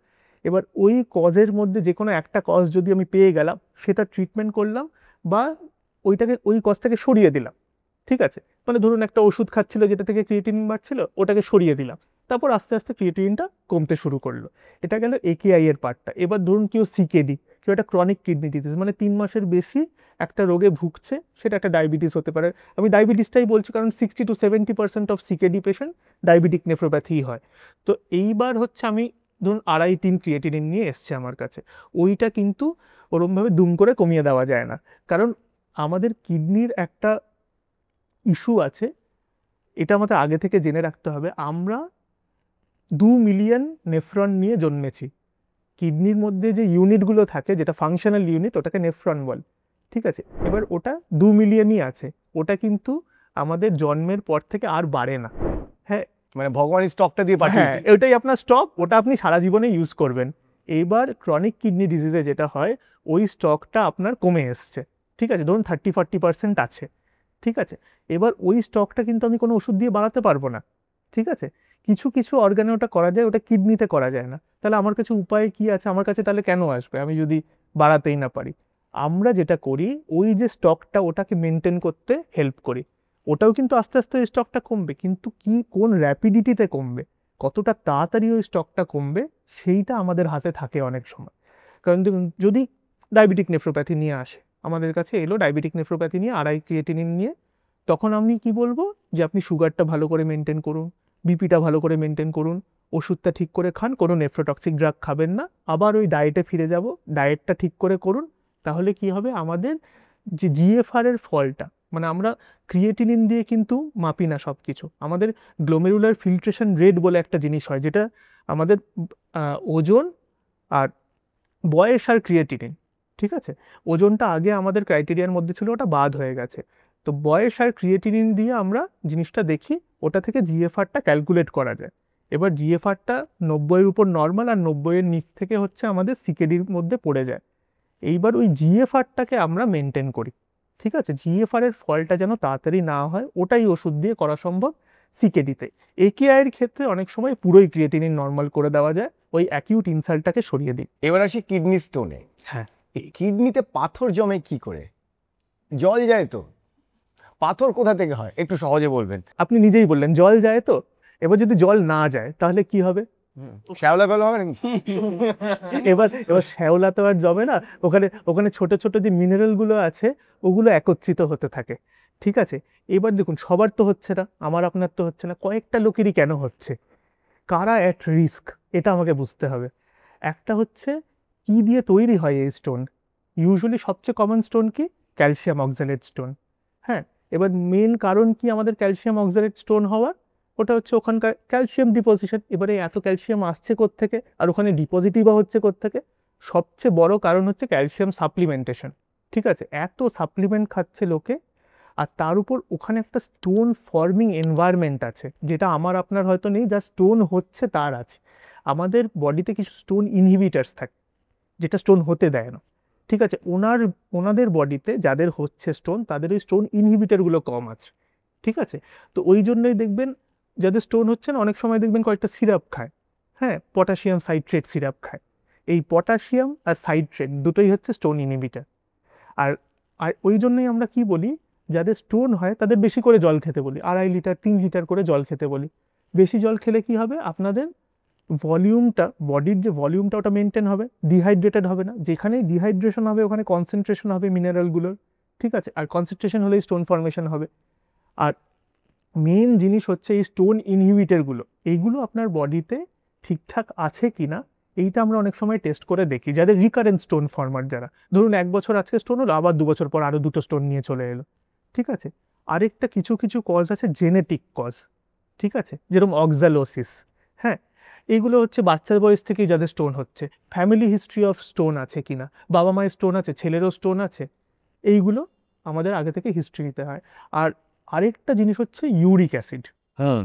এবার ওই কজের মধ্যে যে কোনো একটা কজ যদি আমি পেয়ে গেলাম, সেটা ট্রিটমেন্ট করলাম বা ওই কজটাকে সরিয়ে দিলাম, ঠিক আছে। মানে ধরুন একটা ওষুধ খাচ্ছিল যেটা থেকে ক্রিয়েটিনিন বাড়ছিল, ওটাকে সরিয়ে দিলাম, তারপর আস্তে আস্তে ক্রিয়েটিনিনটা কমতে শুরু করলো। এটা গেল একেআই এর পার্টটা। এবার ধরুন কেউ সিকেডি, কেউ একটা ক্রনিক কিডনি ডিজিজ, মানে 3 মাসের বেশি একটা রোগে ভুগছে, সেটা একটা ডায়াবেটিস হতে পারে। আমি ডায়াবেটিসটাই বলছি কারণ 60 to 70% of CKD patient diabetic nephropathy হয়। তো এইবার হচ্ছে আমি ধরুন 2.5-3 ক্রিয়েটিনিন নিয়ে এসছে আমার কাছে, ওইটা কিন্তু ওরমভাবে দুম করে কমিয়ে দেওয়া যায় না, কারণ আমাদের কিডনির একটা ইস্যু আছে, এটা আমাদের আগে থেকে জেনে রাখতে হবে। আমরা 2 মিলিয়ন নেফ্রন নিয়ে জন্মেছি। কিডনির মধ্যে যে ইউনিটগুলো থাকে, যেটা ফাংশনাল ইউনিট, ওটাকে নেফ্রন বল, ঠিক আছে। এবার ওটা 2 মিলিয়নই আছে, ওটা কিন্তু আমাদের জন্মের পর থেকে আর বাড়ে না। হ্যাঁ, মানে ভগবান স্টকটা দিয়ে হ্যাঁ, পাঠিয়েছে। ওটাই আপনার স্টক, ওটা আপনি সারা জীবনে ইউজ করবেন। এইবার ক্রনিক কিডনি ডিজিজে যেটা হয়, ওই স্টকটা আপনার কমে এসছে, ঠিক আছে, ধরুন 30-40% আছে, ঠিক আছে। এবার ওই স্টকটা কিন্তু আমি কোনো ওষুধ দিয়ে বাড়াতে পারবো না, ঠিক আছে। কিছু কিছু অর্গানে ওটা করা যায়, ওটা কিডনিতে করা যায় না। তাহলে আমার কাছে উপায় কি আছে? আমার কাছে তাহলে কেন আসবে আমি যদি বাড়াতেই না পারি? আমরা যেটা করি, ওই যে স্টকটা, ওটাকে মেনটেন করতে হেল্প করি। ওটাও কিন্তু আস্তে আস্তে ওই স্টকটা কমবে, কিন্তু কোন র্যাপিডিটিতে কমবে, কতটা তাড়াতাড়ি ওই স্টকটা কমবে, সেইটা আমাদের হাতে থাকে অনেক সময়। কারণ দেখুন, যদি ডায়াবেটিক নেফ্রোপ্যাথি নিয়ে আসে আমাদের কাছে, এলো ডায়াবেটিক নেফ্রোপ্যাথি নিয়ে, 2.5 ক্রিয়েটিনিন নিয়ে, তখন আমি কি বলবো যে আপনি সুগারটা ভালো করে মেনটেন করুন, বিপিটা ভালো করে মেনটেন করুন, ওষুধটা ঠিক করে খান, কোনো নেফ্রোটক্সিক ড্রাগ খাবেন না, আবার ওই ডায়েটে ফিরে যাব, ডায়েটটা ঠিক করে করুন। তাহলে কি হবে, আমাদের যে জিএফআর এর ফলটা, মানে আমরা ক্রিয়েটিনিন দিয়ে কিন্তু মাপি না সব কিছু, আমাদের গ্লোমেরুলার ফিল্ট্রেশন রেট বলে একটা জিনিস হয়, যেটা আমাদের ওজন আর বয়স আর ক্রিয়েটিনিন, ঠিক আছে। ওজনটা আগে আমাদের ক্রাইটেরিয়ার মধ্যে ছিল, ওটা বাদ হয়ে গেছে। তো বয়স আর ক্রিয়েটিনিন দিয়ে আমরা জিনিসটা দেখি, ওটা থেকে জিএফআরটা ক্যালকুলেট করা যায়। এবার জিএফআরটা 90-এর উপর নর্মাল, আর 90-এর নিচ থেকে হচ্ছে আমাদের সিকেডির মধ্যে পড়ে যায়। এইবার ওই জিএফআরটাকে আমরা মেনটেন করি, ঠিক আছে। জিএফআর এর ফলটা যেন তাড়াতাড়ি না হয়, ওটাই ওষুধ দিয়ে করা সম্ভব সিকেডিতে। একেআইয়ের ক্ষেত্রে অনেক সময় পুরোই ক্রিয়েটিনিন নর্মাল করে দেওয়া যায়, ওই অ্যাকিউট ইনসাল্টটাকে সরিয়ে দিই। এবার আসি কিডনি স্টোনে। হ্যাঁ, কিডনিতে পাথর জমে কি করে? জল যায় তো, পাথর কোথা থেকে হয় একটু সহজে বলবেন। আপনি নিজেই বললেন জল যায় তো, এবার যদি জল না যায় তাহলে কি হবে? শ্যাওলা ফেলা হবে নাকি? এবার শ্যাওলা তো আর জমে না, ওখানে ছোট ছোট যে মিনারেলগুলো আছে, ওগুলো একত্রিত হতে থাকে, ঠিক আছে। এবার দেখুন, সবার তো হচ্ছে না, আমার আপনার তো হচ্ছে না, কয়েকটা লোকেরই কেন হচ্ছে, কারা অ্যাট রিস্ক, এটা আমাকে বুঝতে হবে। একটা হচ্ছে কি দিয়ে তৈরি হয় এই স্টোন, ইউজুয়ালি সবচেয়ে কমন স্টোন কি, ক্যালসিয়াম অক্সালেট স্টোন। হ্যাঁ, এবার মেন কারণ কি আমাদের ক্যালসিয়াম অক্সালেট স্টোন হওয়ার, ওটা হচ্ছে ওখানকার ক্যালসিয়াম ডিপোজিশন। এবারে এত ক্যালসিয়াম আসছে কোত্থেকে, আর ওখানে ডিপোজিটই বা হচ্ছে কোত্থেকে? সবচেয়ে বড় কারণ হচ্ছে ক্যালসিয়াম সাপ্লিমেন্টেশন, ঠিক আছে। এত সাপ্লিমেন্ট খাচ্ছে লোকে, আর তার উপর ওখানে একটা স্টোন ফর্মিং এনভায়রনমেন্ট আছে, যেটা আমার আপনার হয়তো নেই, যা স্টোন হচ্ছে তার আছে। আমাদের বডিতে কিছু স্টোন ইনহিবিটার্স থাকে, যেটা স্টোন হতে দেয় না, ঠিক আছে। ওনাদের বডিতে যাদের হচ্ছে স্টোন, তাদের ওই স্টোন ইনহিবিটারগুলো কম আছে, ঠিক আছে। তো ওই জন্যই দেখবেন যাদের স্টোন হচ্ছে না, অনেক সময় দেখবেন কয়েকটা সিরাপ খায়, হ্যাঁ, পটাশিয়াম সাইট্রেট সিরাপ খায়। এই পটাশিয়াম আর সাইট্রেট দুটোই হচ্ছে স্টোন ইনহিবিটার। আর আর ওই জন্যই আমরা কি বলি, যাদের স্টোন হয় তাদের বেশি করে জল খেতে বলি, 2.5 লিটার 3 লিটার করে জল খেতে বলি। বেশি জল খেলে কি হবে, আপনাদের ভলিউমটা, বডির যে ভলিউমটা, ওটা মেনটেন হবে, ডিহাইড্রেটেড হবে না। যেখানেই ডিহাইড্রেশন হবে ওখানে কনসেন্ট্রেশন হবে মিনারেলগুলোর, ঠিক আছে, আর কনসেন্ট্রেশন হলেই স্টোন ফর্মেশন হবে। আর মেন জিনিস হচ্ছে এই স্টোন ইনহিবিটারগুলো, এইগুলো আপনার বডিতে ঠিকঠাক আছে কি না, এইটা আমরা অনেক সময় টেস্ট করে দেখি, যাদের রিকারেন্ট স্টোন ফর্মার, যারা ধরুন 1 বছর আজকে স্টোন হলো, আবার 2 বছর পর আরও 2টো স্টোন নিয়ে চলে এলো। ঠিক আছে, আরেকটা কিছু কিছু কজ আছে জেনেটিক কজ, ঠিক আছে, যেরকম অক্সালোসিস। হ্যাঁ, এইগুলো হচ্ছে বাচ্চার বয়স থেকেই যাদের স্টোন হচ্ছে, ফ্যামিলি হিস্ট্রি অফ স্টোন আছে কিনা, বাবা মায়ের স্টোন আছে, ছেলেরও স্টোন আছে, এইগুলো আমাদের আগে থেকে হিস্ট্রি নিতে হয়। আর আরেকটা জিনিস হচ্ছে ইউরিক অ্যাসিড।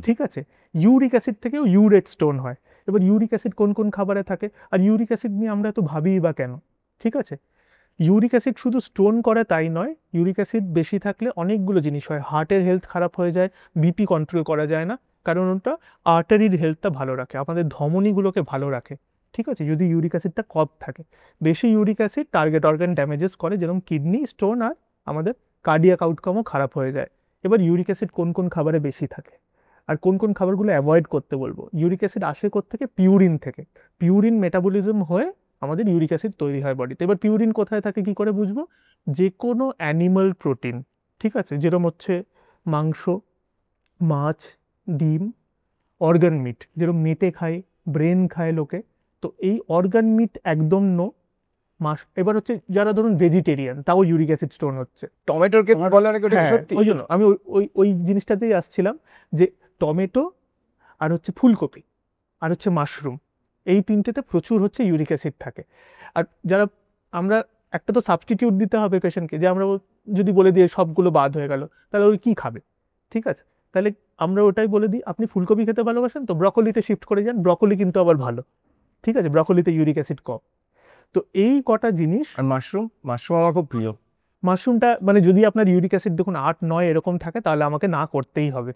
ঠিক আছে, ইউরিক অ্যাসিড থেকেও ইউরেট স্টোন হয়। এবার ইউরিক অ্যাসিড কোন কোন খাবারে থাকে, আর ইউরিক অ্যাসিড নিয়ে আমরা এত ভাবিই বা কেন? ঠিক আছে, ইউরিক অ্যাসিড শুধু স্টোন করে তাই নয়, ইউরিক অ্যাসিড বেশি থাকলে অনেকগুলো জিনিস হয়, হার্টের হেলথ খারাপ হয়ে যায়, বিপি কন্ট্রোল করা যায় না, কারণ ওটা আর্টারির হেলথটা ভালো রাখে, আমাদের ধমনীগুলোকে ভালো রাখে। ঠিক আছে, যদি ইউরিক অ্যাসিডটা কম থাকে, বেশি uric acid target organ damages করে, যেরকম কিডনি স্টোন, আর আমাদের কার্ডিয়াক আউটকামও খারাপ হয়ে যায়। এবার ইউরিক অ্যাসিড কোন কোন খাবারে বেশি থাকে আর কোন কোন খাবারগুলো অ্যাভয়েড করতে বলবো। ইউরিক অ্যাসিড আসে থেকে পিউরিন থেকে, পিউরিন মেটাবলিজম হয়ে আমাদের ইউরিক অ্যাসিড তৈরি হয় বডিতে। এবার পিউরিন কোথায় থাকে কি করে বুঝবো? যে কোনো অ্যানিমাল প্রোটিন, ঠিক আছে, যেরকম হচ্ছে মাংস, মাছ, ডিম, অর্গান মিট, যেরকম মেটে খায়, ব্রেন খায় লোকে, তো এই অর্গান মিট একদম নো। মাছ, এবার হচ্ছে যারা ধরুন ভেজিটেরিয়ান, তাও ইউরিক অ্যাসিড স্টোন হচ্ছে। টমেটোর ক্ষেত্রে বলা নাকি ওটা কি হ্যাঁ, সত্যি? ওই জন্য আমি ওই জিনিসটাতেই আসছিলাম, যে টমেটো আর হচ্ছে ফুলকপি আর হচ্ছে মাশরুম, এই তিনটেতে প্রচুর হচ্ছে ইউরিক অ্যাসিড থাকে। আর যারা আমরা একটা তো সাবস্টিটিউট দিতে হবে পেশেন্টকে, যে আমরা যদি বলে দিই সবগুলো বাদ হয়ে গেল, তাহলে ওই কী খাবে? ঠিক আছে, তাহলে আমরা ওটাই বলে দিই, আপনি ফুলকপি খেতে ভালোবাসেন তো ব্রকলিতে শিফট করে যান, ব্রকলি কিন্তু আবার ভালো। ঠিক আছে, ব্রকলিতে ইউরিক অ্যাসিড কম। তো এই কটা জিনিস। আর মাশরুম, মাশরুম আমার খুব প্রিয়। মাশরুমটা মানে যদি আপনার ইউরিক অ্যাসিড দেখুন 8-9 এরকম থাকে, তাহলে আমাকে না করতেই হবে।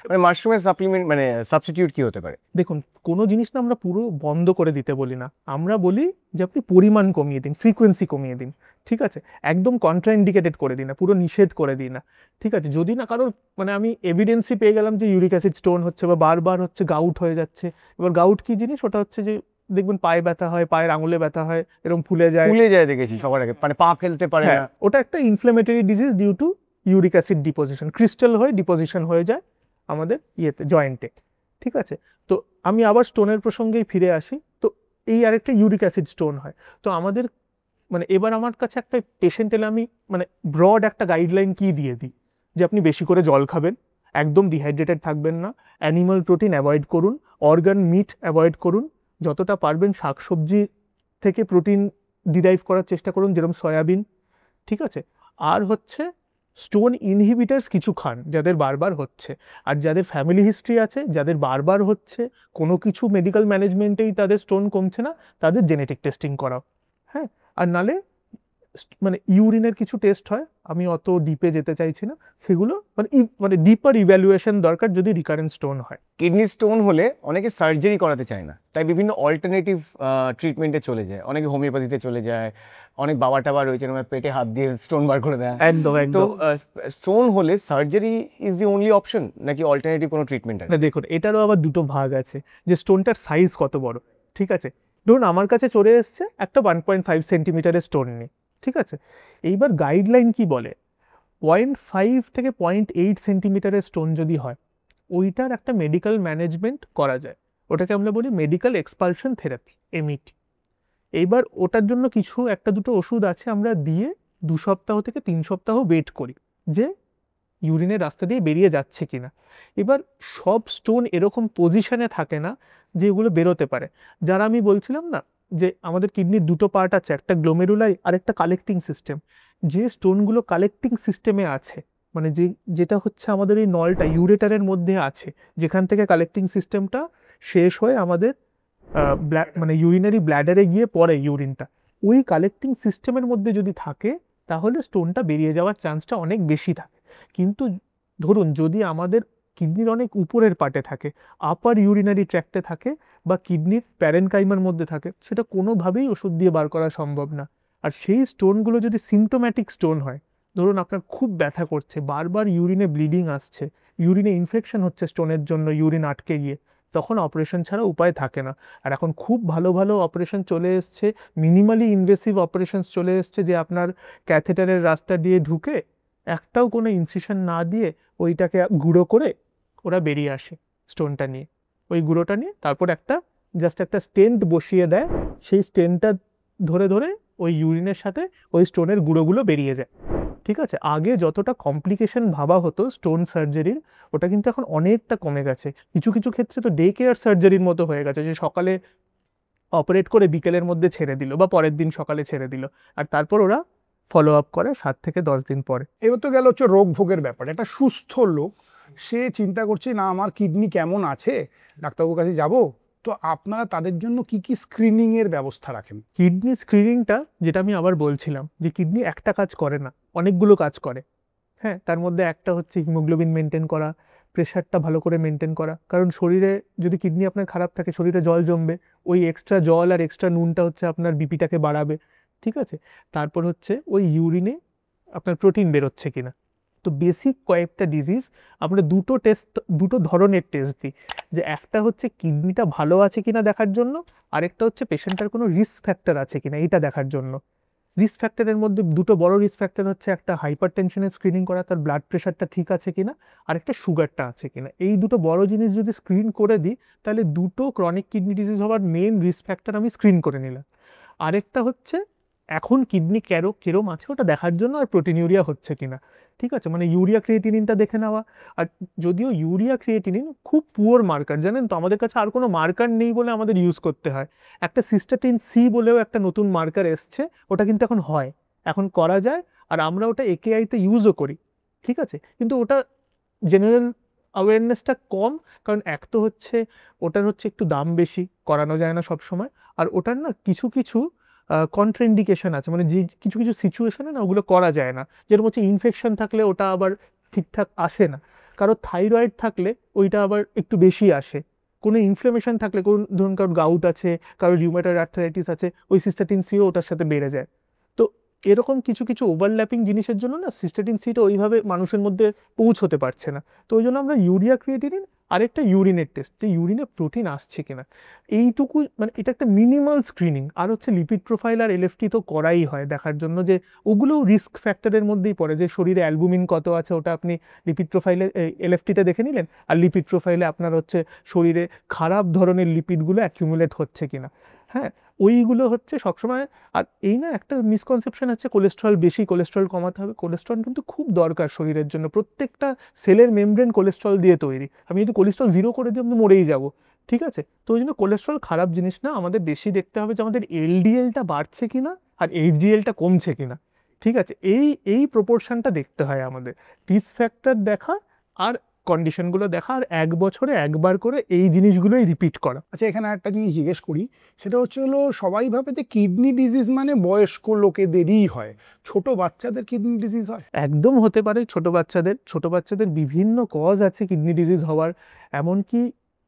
মানে মাশরুমের সাপ্লিমেন্ট মানে সাবস্টিটিউট কি হতে পারে? দেখুন, কোনো জিনিস না আমরা পুরো বন্ধ করে দিতে বলি না, আমরা বলি যে আপনি পরিমাণ কমিয়ে দিন, ফ্রিকোয়েন্সি কমিয়ে দিন। ঠিক আছে, একদম কন্ট্রাইন্ডিকেটেড করে দিই না, পুরো নিষেধ করে দিই না। ঠিক আছে, যদি না কারোর মানে আমি এভিডেন্সই পেয়ে গেলাম যে ইউরিক অ্যাসিড স্টোন হচ্ছে বা বারবার হচ্ছে গাউট হয়ে যাচ্ছে। এবার গাউট কি জিনিস? ওটা হচ্ছে যে দেখবেন পায়ে ব্যথা হয়, পায়ের আঙুলে ব্যথা হয়, এরকম ফুলে যায়, দেখেছি সবার আগে, মানে পা ফেলতে পারে না। ওটা একটা inflammatory disease due to uric acid deposition, crystal হয়ে ডিপোজিশন হয়ে যায় আমাদের ইয়েতে, জয়েন্টে। ঠিক আছে, তো আমি আবার স্টোনের প্রসঙ্গেই ফিরে আসি। তো এই আরেকটা ইউরিক অ্যাসিড স্টোন হয়, তো আমাদের মানে এবার আমার কাছে একটা পেশেন্ট এলে আমি মানে ব্রড একটা গাইডলাইন কি দিয়ে দিই, যে আপনি বেশি করে জল খাবেন, একদম ডিহাইড্রেটেড থাকবেন না, অ্যানিমাল প্রোটিন অ্যাভয়েড করুন, অর্গান মিট অ্যাভয়েড করুন, যতটা পারবেন শাকসবজি থেকে প্রোটিন ডিরাইভ করার চেষ্টা করুন, যেরকম সয়াবিন। ঠিক আছে, আর হচ্ছে স্টোন ইনহিবিটার্স কিছু খান যাদের বারবার হচ্ছে, আর যাদের ফ্যামিলি হিস্ট্রি আছে, যাদের বারবার হচ্ছে, কোনো কিছু মেডিকেল ম্যানেজমেন্টেই তাদের স্টোন কমছে না, তাদের জেনেটিক টেস্টিং করাও। হ্যাঁ, আর নালে মানে ইউরিনের কিছু টেস্ট হয়, আমি অত ডিপে যেতে চাইছি না, সেগুলো মানে ডিপার ইভ্যালুয়েশন দরকার যদি রিকারেন্ট স্টোন হয়। কিডনি স্টোন হলে অনেকে সার্জারি করাতে চায় না, তাই বিভিন্ন অল্টারনেটিভ ট্রিটমেন্টে চলে যায়, অনেকে হোমিওপ্যাথিতে চলে যায়, অনেক বাবা টাবা রয়েছে মানে পেটে হাত দিয়ে স্টোন বার করে দেয়। একদম তো একদম। স্টোন হলে surgery is the only option নাকি অল্টারনেটিভ কোনো ট্রিটমেন্ট আছে? না দেখুন, এটারও আবার দুটো ভাগ আছে, যে স্টোনটার সাইজ কত বড়। ঠিক আছে, ধরুন আমার কাছে চলে এসছে একটা 1.5 সেন্টিমিটারের স্টোন নিয়ে। ঠিক আছে, এইবার গাইডলাইন কি বলে, 0.5 থেকে 0.8 সেন্টিমিটারের স্টোন যদি হয়, ওইটার একটা মেডিকেল ম্যানেজমেন্ট করা যায়, ওটাকে আমরা বলি মেডিকেল এক্সপালশন থেরাপি, এমইটি। এইবার ওটার জন্য কিছু একটা দুটো ওষুধ আছে, আমরা দিয়ে 2 সপ্তাহ থেকে 3 সপ্তাহ ওয়েট করি যে ইউরিনের রাস্তা দিয়ে বেরিয়ে যাচ্ছে কিনা। এবার সব স্টোন এরকম পজিশনে থাকে না যে এগুলো বেরোতে পারে। যারা আমি বলছিলাম না যে আমাদের কিডনির দুটো পার্ট আছে, একটা গ্লোমেরুলাই আর একটা কালেক্টিং সিস্টেম, যে স্টোনগুলো কালেক্টিং সিস্টেমে আছে, মানে যেটা হচ্ছে আমাদের এই নলটা ইউরেটারের মধ্যে আছে, যেখান থেকে কালেক্টিং সিস্টেমটা শেষ হয়ে আমাদের মানে ইউরিনারি ব্ল্যাডারে গিয়ে পড়ে ইউরিনটা, ওই কালেক্টিং সিস্টেমের মধ্যে যদি থাকে, তাহলে স্টোনটা বেরিয়ে যাওয়ার চান্সটা অনেক বেশি থাকে। কিন্তু ধরুন যদি আমাদের কিডনির অনেক উপরের পার্টে থাকে, আপার ইউরিনারি ট্র্যাক্টে থাকে, বা কিডনির প্যারেনকাইমার মধ্যে থাকে, সেটা কোনোভাবেই ওষুধ দিয়ে বার করা সম্ভব না। আর সেই স্টোনগুলো যদি সিমটোম্যাটিক স্টোন হয়, ধরুন আপনার খুব ব্যথা করছে, বারবার ইউরিনে ব্লিডিং আসছে, ইউরিনে ইনফেকশন হচ্ছে স্টোনের জন্য, ইউরিন আটকে গিয়ে, তখন অপারেশন ছাড়া উপায় থাকে না। আর এখন খুব ভালো ভালো অপারেশন চলে এসছে, মিনিমালি ইনভেসিভ অপারেশনস চলে এসছে, যে আপনার ক্যাথেটারের রাস্তা দিয়ে ঢুকে একটাও কোনো ইনসিশন না দিয়ে ওইটাকে গুঁড়ো করে ওরা বেরিয়ে আসে স্টোনটা নিয়ে, ওই গুঁড়োটা নিয়ে তারপর একটা জাস্ট একটা স্টেন্ট বসিয়ে দেয়, সেই স্টেন্টটা ধরে ধরে ওই ইউরিনের সাথে ওই স্টোনের গুঁড়োগুলো বেরিয়ে যায়। ঠিক আছে, আগে যতটা কমপ্লিকেশন ভাবা হতো স্টোন সার্জারির, ওটা কিন্তু এখন অনেকটা কমে গেছে। কিছু কিছু ক্ষেত্রে তো ডে কেয়ার সার্জারির মতো হয়ে গেছে, যে সকালে অপারেট করে বিকেলের মধ্যে ছেড়ে দিল বা পরের দিন সকালে ছেড়ে দিল, আর তারপর ওরা ফলো আপ করে 7 থেকে 10 দিন পরে। এবার তো গেল হচ্ছে রোগ ভোগের ব্যাপার। একটা সুস্থ লোক সে চিন্তা করছে না আমার কিডনি কেমন আছে, ডাক্তারবাবুর কাছে যাব, তো আপনারা তাদের জন্য কি কি স্ক্রিনিং এর ব্যবস্থা রাখেন? কিডনি স্ক্রিনিংটা, যেটা আমি আবার বলছিলাম, যে কিডনি একটা কাজ করে না, অনেকগুলো কাজ করে। হ্যাঁ, তার মধ্যে একটা হচ্ছে হিমোগ্লোবিন মেনটেন করা, প্রেশারটা ভালো করে মেনটেন করা, কারণ শরীরে যদি কিডনি আপনার খারাপ থাকে শরীরে জল জমবে, ওই এক্সট্রা জল আর এক্সট্রা নুনটা হচ্ছে আপনার বিপিটাকে বাড়াবে। ঠিক আছে, তারপর হচ্ছে ওই ইউরিনে আপনার প্রোটিন বেরোচ্ছে কিনা। তো বেসিক কয়েকটা ডিজিজ আমরা দুটো ধরনের টেস্ট দিই, যে একটা হচ্ছে কিডনিটা ভালো আছে কিনা দেখার জন্য, আরেকটা হচ্ছে পেশেন্টটার কোনো রিস্ক ফ্যাক্টর আছে কিনা এটা দেখার জন্য। রিস্ক ফ্যাক্টরের মধ্যে দুটো বড় রিস্ক ফ্যাক্টর হচ্ছে, একটা হাইপার টেনশনের স্ক্রিনিং করা, তার ব্লাড প্রেশারটা ঠিক আছে কিনা, আর একটা সুগারটা আছে কিনা। এই দুটো বড় জিনিস যদি স্ক্রিন করে দিই, তাহলে দুটো ক্রনিক কিডনি ডিজিজ হওয়ার মেন রিস্ক ফ্যাক্টর আমি স্ক্রিন করে নিলাম। আরেকটা হচ্ছে এখন কিডনি কেরম আছে ওটা দেখার জন্য, আর প্রোটিনিউরিয়া হচ্ছে কিনা। ঠিক আছে, মানে ইউরিয়া ক্রিয়েটিনিনটা দেখে নেওয়া। আর যদিও ইউরিয়া ক্রিয়েটিনিন খুব পুয়ার মার্কার, জানেন তো, আমাদের কাছে আর কোনো মার্কার নেই বলে আমাদের ইউজ করতে হয়। একটা সিস্টাটিন সি বলেও একটা নতুন মার্কার এসছে, ওটা কিন্তু এখন হয়, এখন করা যায়, আর আমরা ওটা একেআইতে ইউজও করি। ঠিক আছে, কিন্তু ওটা জেনারেল অ্যাওয়ারনেসটা কম, কারণ এক তো হচ্ছে ওটার হচ্ছে একটু দাম বেশি, করানো যায় না সব সময়, আর ওটার না কিছু কিছু কন্ট্রাইন্ডিকেশন আছে, মানে যে কিছু কিছু সিচুয়েশনে না ওগুলো করা যায় না। যেরকম হচ্ছে ইনফেকশন থাকলে ওটা আবার ঠিকঠাক আসে না, কারো থাইরয়েড থাকলে ওইটা আবার একটু বেশি আসে, কোনো ইনফ্লামেশন থাকলে, কোন ধরুন কারোর গাউট আছে, কারোর রিউমেটয়েড আর্থারাইটিস আছে, ওই সিস্টাটিন সিও ওটার সাথে বেড়ে যায়। তো এরকম কিছু কিছু ওভারল্যাপিং জিনিসের জন্য না সিস্টাটিন সিটা ওইভাবে মানুষের মধ্যে পৌঁছতে পারছে না। তো ওই জন্য আমরা ইউরিয়া ক্রিয়েটিনিন আরেকটা ইউরিনের টেস্ট, যে ইউরিনে প্রোটিন আসছে কিনা, এইটুকু, মানে এটা একটা মিনিমাল স্ক্রিনিং। আর হচ্ছে লিপিড প্রোফাইল আর এলএফটি তো করাই হয় দেখার জন্য, যে ওগুলোও রিস্ক ফ্যাক্টরের মধ্যেই পড়ে, যে শরীরে অ্যালবুমিন কত আছে ওটা আপনি লিপিড প্রোফাইলে এলএফটিতে দেখে নিলেন, আর লিপিড প্রোফাইলে আপনার হচ্ছে শরীরে খারাপ ধরনের লিপিডগুলো অ্যাকিউমুলেট হচ্ছে কিনা। হ্যাঁ, ওইগুলো হচ্ছে সবসময়। আর এই না একটা মিসকনসেপশন আছে, কোলেস্ট্রল বেশি, কোলেস্ট্রল কমাতে হবে। কোলেস্ট্রল কিন্তু খুব দরকার শরীরের জন্য, প্রত্যেকটা সেলের মেমব্রেন কোলেস্ট্রল দিয়ে তৈরি। আমি যদি কোলেস্ট্রল 0 করে দিই আমি মরেই যাব। ঠিক আছে, তো ওই জন্য কোলেস্ট্রল খারাপ জিনিস না, আমাদের বেশি দেখতে হবে যে আমাদের এলডিএলটা বাড়ছে কিনা আর এইচডিএলটা কমছে কিনা। ঠিক আছে, এই প্রপোর্শনটা দেখতে হয় আমাদের, রিস্ক ফ্যাক্টর দেখা আর কন্ডিশনগুলো দেখা, আর 1 বছরে একবার করে এই জিনিসগুলোই রিপিট করা। আচ্ছা, এখানে একটা জিনিস জিজ্ঞেস করি, সেটা হলো সবাই ভাবে যে কিডনি ডিজিজ মানে বয়স্ক লোকেদেরই হয়, ছোট বাচ্চাদের কিডনি ডিজিজ হয়? একদম হতে পারে ছোট বাচ্চাদের বিভিন্ন কজ আছে কিডনি ডিজিজ হওয়ার, এমনকি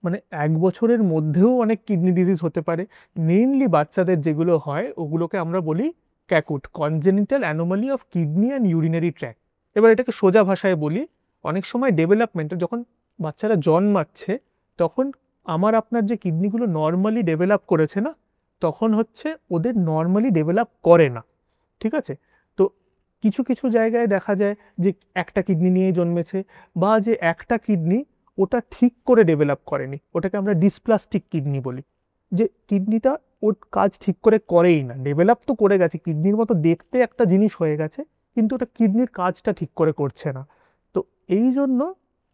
মানে 1 বছরের মধ্যেও অনেক কিডনি ডিজিজ হতে পারে। মেইনলি বাচ্চাদের যেগুলো হয় ওগুলোকে আমরা বলি CAKUT, congenital anomaly of kidney and urinary tract. এবার এটাকে সোজা ভাষায় বলি, অনেক সময় ডেভেলপমেন্টে যখন বাচ্চারা জন্মাচ্ছে, তখন আপনার যে কিডনিগুলো নর্মালি ডেভেলপ করেছে না, তখন হচ্ছে ওদের নর্মালি ডেভেলপ করে না। ঠিক আছে, তো কিছু কিছু জায়গায় দেখা যায় যে একটা কিডনি নিয়ে জন্মেছে, বা যে একটা কিডনি ওটা ঠিক করে ডেভেলপ করেনি, ওটাকে আমরা ডিসপ্লাস্টিক কিডনি বলি, যে কিডনিটা ওর কাজ ঠিক করে করেই না, ডেভেলপ তো করে গেছে, কিডনির মতো দেখতে একটা জিনিস হয়ে গেছে, কিন্তু ওটা কিডনির কাজটা ঠিক করে করছে না। তো এই জন্য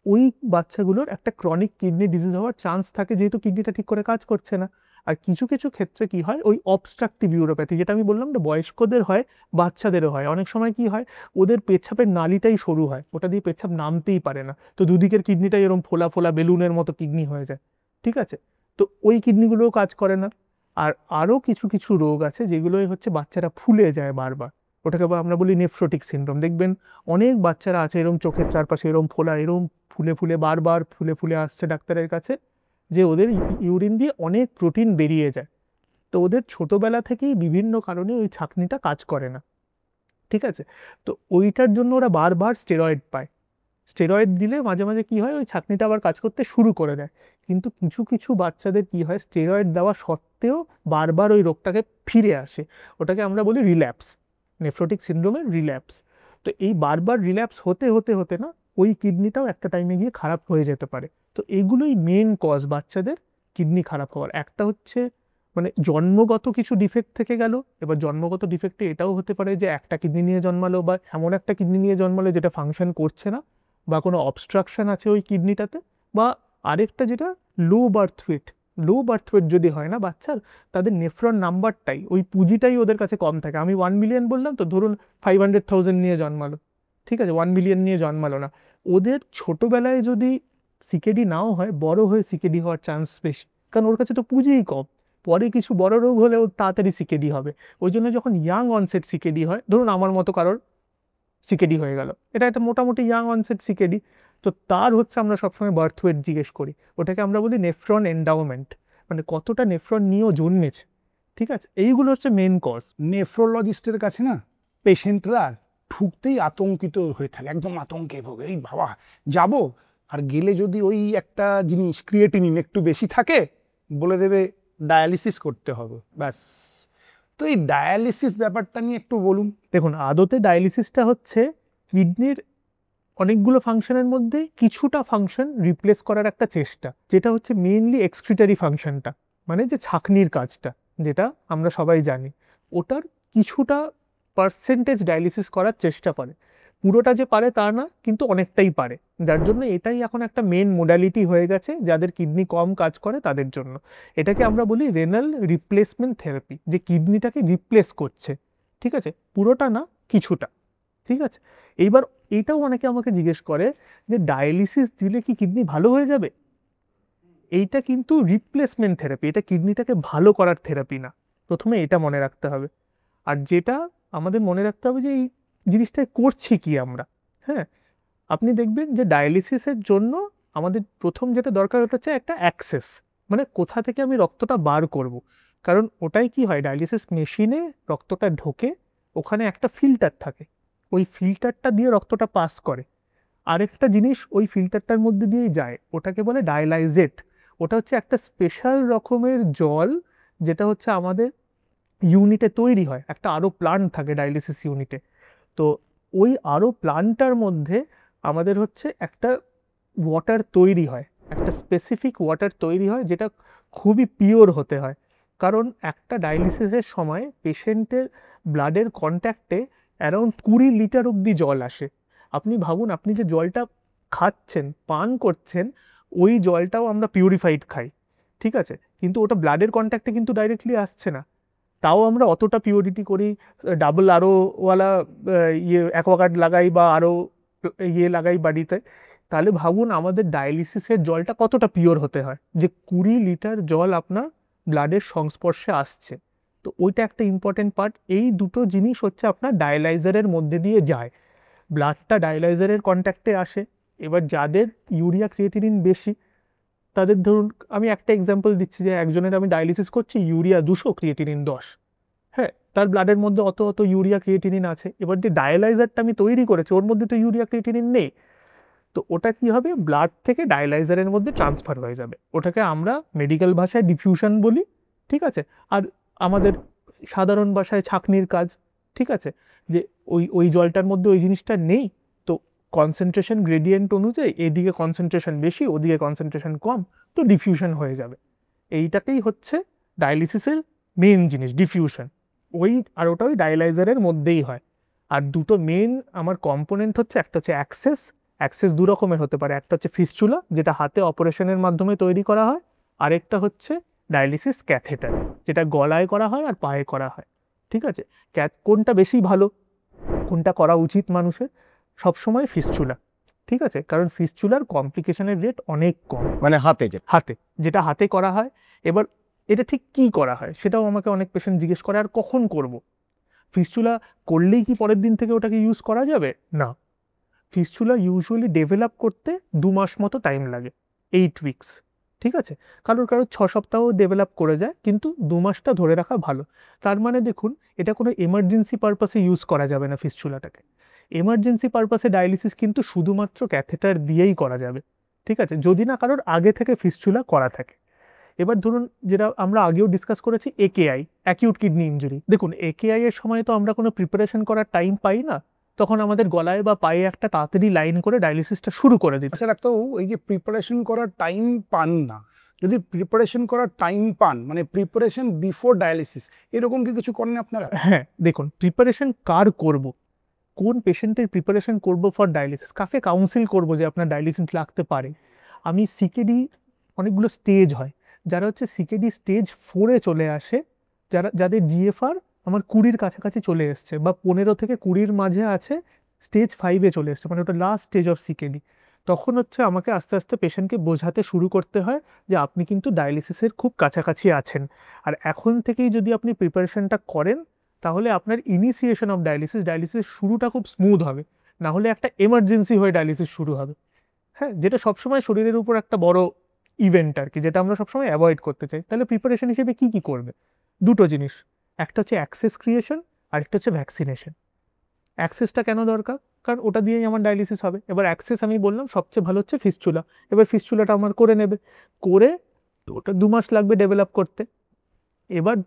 ওই বাচ্চাগুলোর একটা ক্রনিক কিডনি ডিজিজ হওয়ার চান্স থাকে, যেহেতু কিডনিটা ঠিক করে কাজ করছে না। আর কিছু কিছু ক্ষেত্রে কি হয়, ওই অবস্ট্রাকটিভ ইউরোপ্যাথি, যেটা আমি বললাম না বয়স্কদের হয়, বাচ্চাদেরও হয়, অনেক সময় কি হয় ওদের পেচ্ছাপের নালিটাই সরু হয়, ওটা দিয়ে পেচ্ছাপ নামতেই পারে না, তো দুদিকের কিডনিটাই এরকম ফোলা ফোলা বেলুনের মতো কিডনি হয়ে যায়। ঠিক আছে, তো ওই কিডনিগুলোও কাজ করে না। আর আরও কিছু কিছু রোগ আছে যেগুলোই হচ্ছে বাচ্চারা ফুলে যায় বারবার, ওটাকে আমরা বলি নেফ্রোটিক সিনড্রোম। দেখবেন অনেক বাচ্চারা আছে এরকম চোখের চারপাশে এরকম ফোলা, এরকম ফুলে ফুলে বারবার ফুলে ফুলে আসছে ডাক্তারের কাছে, যে ওদের ইউরিন দিয়ে অনেক প্রোটিন বেরিয়ে যায়। তো ওদের ছোটোবেলা থেকেই বিভিন্ন কারণে ওই ছাঁকনিটা কাজ করে না। ঠিক আছে, তো ওইটার জন্য ওরা বারবার স্টেরয়েড পায়, স্টেরয়েড দিলে মাঝে মাঝে কি হয় ওই ছাঁকনিটা আবার কাজ করতে শুরু করে দেয়। কিন্তু কিছু কিছু বাচ্চাদের কি হয়, স্টেরয়েড দেওয়া সত্ত্বেও বারবার ওই রোগটাকে ফিরে আসে, ওটাকে আমরা বলি রিল্যাপস, নেফ্রোটিক সিনড্রোমের রিল্যাপস। তো এই বারবার রিল্যাপস হতে হতে হতে না ওই কিডনিটাও একটা টাইমে গিয়ে খারাপ হয়ে যেতে পারে। তো এগুলোই মেন কজ বাচ্চাদের কিডনি খারাপ হওয়ার। একটা হচ্ছে মানে জন্মগত কিছু ডিফেক্ট থেকে গেল। এবার জন্মগত ডিফেক্টে এটাও হতে পারে যে একটা কিডনি নিয়ে জন্মালো বা এমন একটা কিডনি নিয়ে জন্মালো যেটা ফাংশন করছে না, বা কোনো অবস্ট্রাকশন আছে ওই কিডনিটাতে, বা আরেকটা যেটা low birth weight. Low birth weight যদি হয় না বাচ্চার, তাদের নেফ্রন নাম্বারটাই, ওই পুঁজিটাই ওদের কাছে কম থাকে। আমি 1 মিলিয়ন বললাম তো, ধরুন 500,000 নিয়ে জন্মালো, ঠিক আছে, 1 মিলিয়ন নিয়ে জন্মালো না। ওদের ছোটোবেলায় যদি সিকেডি নাও হয়, বড় হয়ে সিকেডি হওয়ার চান্স বেশি, কারণ ওর কাছে তো পুঁজিই কম। পরে কিছু বড় রোগ হলে ওর তাড়াতাড়ি সিকেডি হবে। ওই জন্য যখন ইয়াং অনসেট সিকেডি হয়, ধরুন আমার মতো কারোর সিকেডি হয়ে গেল, এটা একটা মোটামুটি ইয়াং অনসেট সিকেডি, তো তার হচ্ছে আমরা সবসময় বার্থ ওয়েট জিজ্ঞেস করি। ওটাকে আমরা বলি নেফ্রন এন্ডাওমেন্ট, মানে কতটা নেফ্রন নিয়েও জন্মেছে, ঠিক আছে। এইগুলো হচ্ছে মেন কজ। নেফ্রোলজিস্টের কাছে না পেশেন্টরা ঢুকতেই আতঙ্কিত হয়ে থাকে, একদম আতঙ্কে ভোগে, এই বাবা যাব, আর গেলে যদি ওই একটা জিনিস ক্রিয়েটিনিন একটু বেশি থাকে, বলে দেবে ডায়ালিসিস করতে হবে, ব্যাস। তো এই ডায়ালিসিস ব্যাপারটা নিয়ে একটু বলুন। দেখুন, আদতে ডায়ালিসিসটা হচ্ছে কিডনির অনেকগুলো ফাংশনের মধ্যে কিছুটা ফাংশন রিপ্লেস করার একটা চেষ্টা, যেটা হচ্ছে মেইনলি এক্সক্রিটারি ফাংশনটা, মানে যে ছাঁকনির কাজটা, যেটা আমরা সবাই জানি, ওটার কিছুটা পার্সেন্টেজ ডায়ালিসিস করার চেষ্টা করে। পুরোটা যে পারে তা না, কিন্তু অনেকটাই পারে, যার জন্য এটাই এখন একটা মেন মোডালিটি হয়ে গেছে যাদের কিডনি কম কাজ করে তাদের জন্য। এটাকে আমরা বলি রেনাল রিপ্লেসমেন্ট থেরাপি, যে কিডনিটাকে রিপ্লেস করছে, ঠিক আছে, পুরোটা না কিছুটা, ঠিক আছে। এইবার এইটাও অনেকে আমাকে জিজ্ঞেস করে যে ডায়ালিসিস দিলে কি কিডনি ভালো হয়ে যাবে? এইটা কিন্তু রিপ্লেসমেন্ট থেরাপি, এটা কিডনিটাকে ভালো করার থেরাপি না, প্রথমে এটা মনে রাখতে হবে। আর যেটা আমাদের মনে রাখতে হবে যে এই জিনিসটা করছি কি আমরা। হ্যাঁ, আপনি দেখবেন যে ডায়ালিসিসের জন্য আমাদের প্রথম যেটা দরকার, ওটা হচ্ছে একটা অ্যাক্সেস, মানে কোথা থেকে আমি রক্তটা বার করব। কারণ ওটাই কি হয়, ডায়ালিসিস মেশিনে রক্তটা ঢোকে, ওখানে একটা ফিল্টার থাকে, ওই ফিল্টারটা দিয়ে রক্তটা পাস করে। আরেকটা জিনিস ওই ফিল্টারটার মধ্যে দিয়েই যায়, ওটাকে বলে ডায়ালাইজেট। ওটা হচ্ছে একটা স্পেশাল রকমের জল, যেটা হচ্ছে আমাদের ইউনিটে তৈরি হয়, একটা আরও প্লান্ট থাকে ডায়ালিসিস ইউনিটে। তো ওই আরও প্লান্টটার মধ্যে আমাদের হচ্ছে একটা ওয়াটার তৈরি হয়, একটা স্পেসিফিক ওয়াটার তৈরি হয়, যেটা খুবই পিওর হতে হয়। কারণ একটা ডায়ালিসিসের সময় পেশেন্টের ব্লাডের কন্ট্যাক্টে অ্যারাউন্ড 20 লিটার অবধি জল আসে। আপনি ভাবুন, আপনি যে জলটা খাচ্ছেন, পান করছেন, ওই জলটাও আমরা পিউরিফাইড খাই, ঠিক আছে, কিন্তু ওটা ব্লাডের কন্ট্যাক্টে কিন্তু ডাইরেক্টলি আসছে না। তাও আমরা অতটা পিওরিটি করি, ডাবল আরওওয়ালা অ্যাকোয়াগার্ড লাগাই বা আরও লাগাই বাড়িতে। তাহলে ভাবুন আমাদের ডায়ালিসিসের জলটা কতটা পিওর হতে হয়, যে 20 লিটার জল আপনার ব্লাডের সংস্পর্শে আসছে। তো ওইটা একটা ইম্পর্টেন্ট পার্ট। এই দুটো জিনিস হচ্ছে আপনার ডায়ালাইজারের মধ্যে দিয়ে যায়, ব্লাডটা ডায়ালাইজারের কন্ট্যাক্টে আসে। এবার যাদের ইউরিয়া ক্রিয়েটিনিন বেশি, তাদের ধরুন আমি একটা এক্সাম্পল দিচ্ছি, যে একজনের আমি ডায়ালিসিস করছি, ইউরিয়া 200, ক্রিয়েটিনিন 10, হ্যাঁ, তার ব্লাডের মধ্যে অত অত ইউরিয়া ক্রিয়েটিনিন আছে। এবার যে ডায়ালাইজারটা আমি তৈরি করেছি, ওর মধ্যে তো ইউরিয়া ক্রিয়েটিনিন নেই, তো ওটা কি হবে, ব্লাড থেকে ডায়ালাইজারের মধ্যে ট্রান্সফার হয়ে যাবে। ওটাকে আমরা মেডিকেল ভাষায় ডিফিউশন বলি, ঠিক আছে। আর আমাদের সাধারণ ভাষায় ছাঁকনির কাজ, ঠিক আছে, যে ওই ওই জলটার মধ্যে ওই জিনিসটা নেই, তো কনসেন্ট্রেশন গ্রেডিয়েন্ট অনুযায়ী এদিকে কনসেন্ট্রেশন বেশি, ওদিকে কনসেন্ট্রেশন কম, তো ডিফিউশন হয়ে যাবে। এইটাকেই হচ্ছে ডায়ালিসিসের মেন জিনিস, ডিফিউশন। ওই আর ওটা ওই ডায়ালাইজারের মধ্যেই হয়। আর দুটো মেন আমার কম্পোনেন্ট হচ্ছে, একটা হচ্ছে অ্যাক্সেস। অ্যাক্সেস দু রকমের হতে পারে, একটা হচ্ছে ফিস্চুলা, যেটা হাতে অপারেশনের মাধ্যমে তৈরি করা হয়, আরেকটা হচ্ছে ডায়ালিসিস ক্যাথেটার, যেটা গলায় করা হয় আর পায়ে করা হয়, ঠিক আছে। কোনটা বেশি ভালো, কোনটা করা উচিত মানুষের? সবসময় ফিস্চুলা, ঠিক আছে, কারণ ফিস্চুলার কমপ্লিকেশনের রেট অনেক কম। মানে হাতে যেটা হাতে করা হয়। এবার এটা ঠিক কি করা হয় সেটাও আমাকে অনেক পেশেন্ট জিজ্ঞেস করে, আর কখন করব। ফিস্চুলা করলেই কি পরের দিন থেকে ওটাকে ইউজ করা যাবে? না, ফিস্চুলা ইউজুয়ালি ডেভেলপ করতে 2 মাস মতো টাইম লাগে, 8 উইকস, ঠিক আছে। কারোর 6 সপ্তাহ ডেভেলপ করে যায়, কিন্তু 2 মাসটা ধরে রাখা ভালো। তার মানে দেখুন, এটা কোনো এমার্জেন্সি পারপাসে ইউজ করা যাবে না ফিস্চুলাটাকে। এমার্জেন্সি পারপাসে ডায়ালিসিস কিন্তু শুধুমাত্র ক্যাথেটার দিয়েই করা যাবে, ঠিক আছে, যদি না কারোর আগে থেকে ফিস্চুলা করা থাকে। এবার ধরুন, যেটা আমরা আগেও ডিসকাস করেছি, একেআই, অ্যাকিউট কিডনি ইনজুরি। দেখুন, একেআই এর সময় তো আমরা কোনো প্রিপারেশন করার টাইম পাই না, তখন আমাদের গলায় বা পায়ে একটা তাড়াতাড়ি লাইন করে ডায়ালিসিসটা শুরু করে দিতে। আচ্ছা ডাক্তারবাবু, এই যে প্রিপারেশন করার টাইম পান না, যদি প্রিপারেশন করার টাইম পান, মানে প্রিপারেশন বিফোর ডায়ালিসিস, এরকম কি কিছু করেন আপনারা? হ্যাঁ, দেখুন, প্রিপারেশন কার করব, কোন পেশেন্টের প্রিপারেশন করব ফর ডায়ালিসিস, কাকে কাউন্সিল করব যে আপনার ডায়ালিসিস লাগতে পারে। আমি সিকেডি, অনেকগুলো স্টেজ হয়, যারা হচ্ছে সিকেডি স্টেজ 4-এ চলে আসে, যাদের জিএফআর আমার 20-র কাছাকাছি চলে এসছে, বা 15 থেকে 20-র মাঝে আছে, স্টেজ 5-এ চলে এসছে, মানে ওটা লাস্ট স্টেজ অফ সিকেডি। তখন হচ্ছে আমাকে আস্তে আস্তে পেশেন্টকে বোঝাতে শুরু করতে হয় যে আপনি কিন্তু ডায়ালিসিসের খুব কাছাকাছি আছেন, আর এখন থেকেই যদি আপনি প্রিপারেশনটা করেন তাহলে আপনার ইনিশিয়েশন অফ ডায়ালিসিস শুরুটা খুব স্মুথ হবে, না হলে একটা এমার্জেন্সি হয়ে ডায়ালিসিস শুরু হবে। হ্যাঁ, যেটা সবসময় শরীরের উপর একটা বড় ইভেন্ট আর কি, যেটা আমরা সবসময় অ্যাভয়েড করতে চাই। তাহলে প্রিপারেশন হিসেবে কি কি করবে? দুটো জিনিস, একটা হচ্ছে অ্যাক্সেস ক্রিয়েশন, আর একটা হচ্ছে ভ্যাকসিনেশন। অ্যাক্সেসটা কেন দরকার? কারণ ওটা দিয়েই আমার ডায়ালিসিস হবে। এবার অ্যাক্সেস আমি বললাম সবচেয়ে ভালো হচ্ছে ফিস্চুলা। এবার ফিস্চুলাটা আমার করে নেবে, করে ওটা 2 মাস লাগবে ডেভেলপ করতে। এবার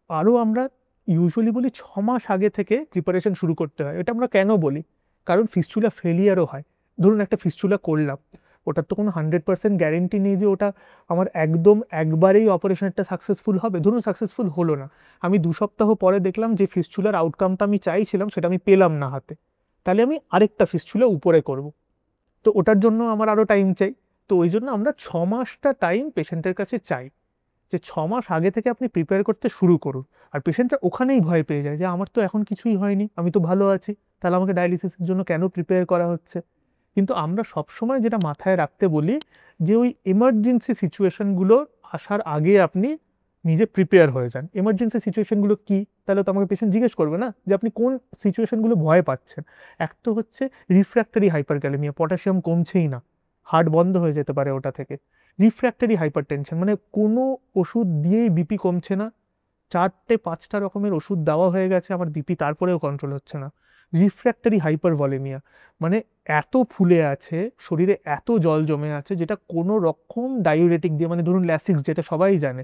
আরও আমরা ইউজুয়ালি বলি 6 মাস আগে থেকে প্রিপারেশন শুরু করতে হয়। এটা আমরা কেন বলি? কারণ ফিস্চুলা ফেলিয়ারও হয়। ধরুন একটা ফিস্চুলা করলাম, ওটার তো কোনো 100% গ্যারেন্টি নেই যে ওটা আমার একদম একবারেই অপারেশনটা সাকসেসফুল হবে। ধরুন সাকসেসফুল হলো না, আমি 2 সপ্তাহ পরে দেখলাম যে ফিস্চুলার আউটকামটা আমি চাইছিলাম সেটা আমি পেলাম না হাতে, তাহলে আমি আরেকটা ফিস্চুলা উপরে করব। তো ওটার জন্য আমার আরও টাইম চাই। তো ওই জন্য আমরা 6 মাসটা টাইম পেশেন্টের কাছে চাই, যে 6 মাস আগে থেকে আপনি প্রিপেয়ার করতে শুরু করুন। আর পেশেন্টরা ওখানেই ভয় পেয়ে যায় যে আমার তো এখন কিছুই হয়নি, আমি তো ভালো আছি, তাহলে আমাকে ডায়ালিসিসের জন্য কেন প্রিপেয়ার করা হচ্ছে? কিন্তু আমরা সবসময় যেটা মাথায় রাখতে বলি যে ওই এমার্জেন্সি সিচুয়েশনগুলো আসার আগে আপনি নিজে প্রিপেয়ার হয়ে যান। এমার্জেন্সি সিচুয়েশনগুলো কি? তাহলে তো আমাকে পেশেন্ট জিজ্ঞেস করবে না যে আপনি কোন সিচুয়েশনগুলো ভয় পাচ্ছেন। এক তো হচ্ছে রিফ্র্যাক্টরি হাইপারক্যালেমিয়া, পটাশিয়াম কমছেই না, হার্ট বন্ধ হয়ে যেতে পারে ওটা থেকে। রিফ্র্যাক্টরি হাইপারটেনশন, মানে কোনো ওষুধ দিয়েই বিপি কমছে না, 4-5টা রকমের ওষুধ দেওয়া হয়ে গেছে, আমার বিপি তারপরেও কন্ট্রোল হচ্ছে না। রিফ্র্যাক্টরি হাইপারভলিমিয়া, মানে এত ফুলে আছে শরীরে, এত জল জমে আছে যেটা কোনো রকম ডায়ুরেটিক দিয়ে, মানে ধরুন ল্যাসিক্স, যেটা সবাই জানে,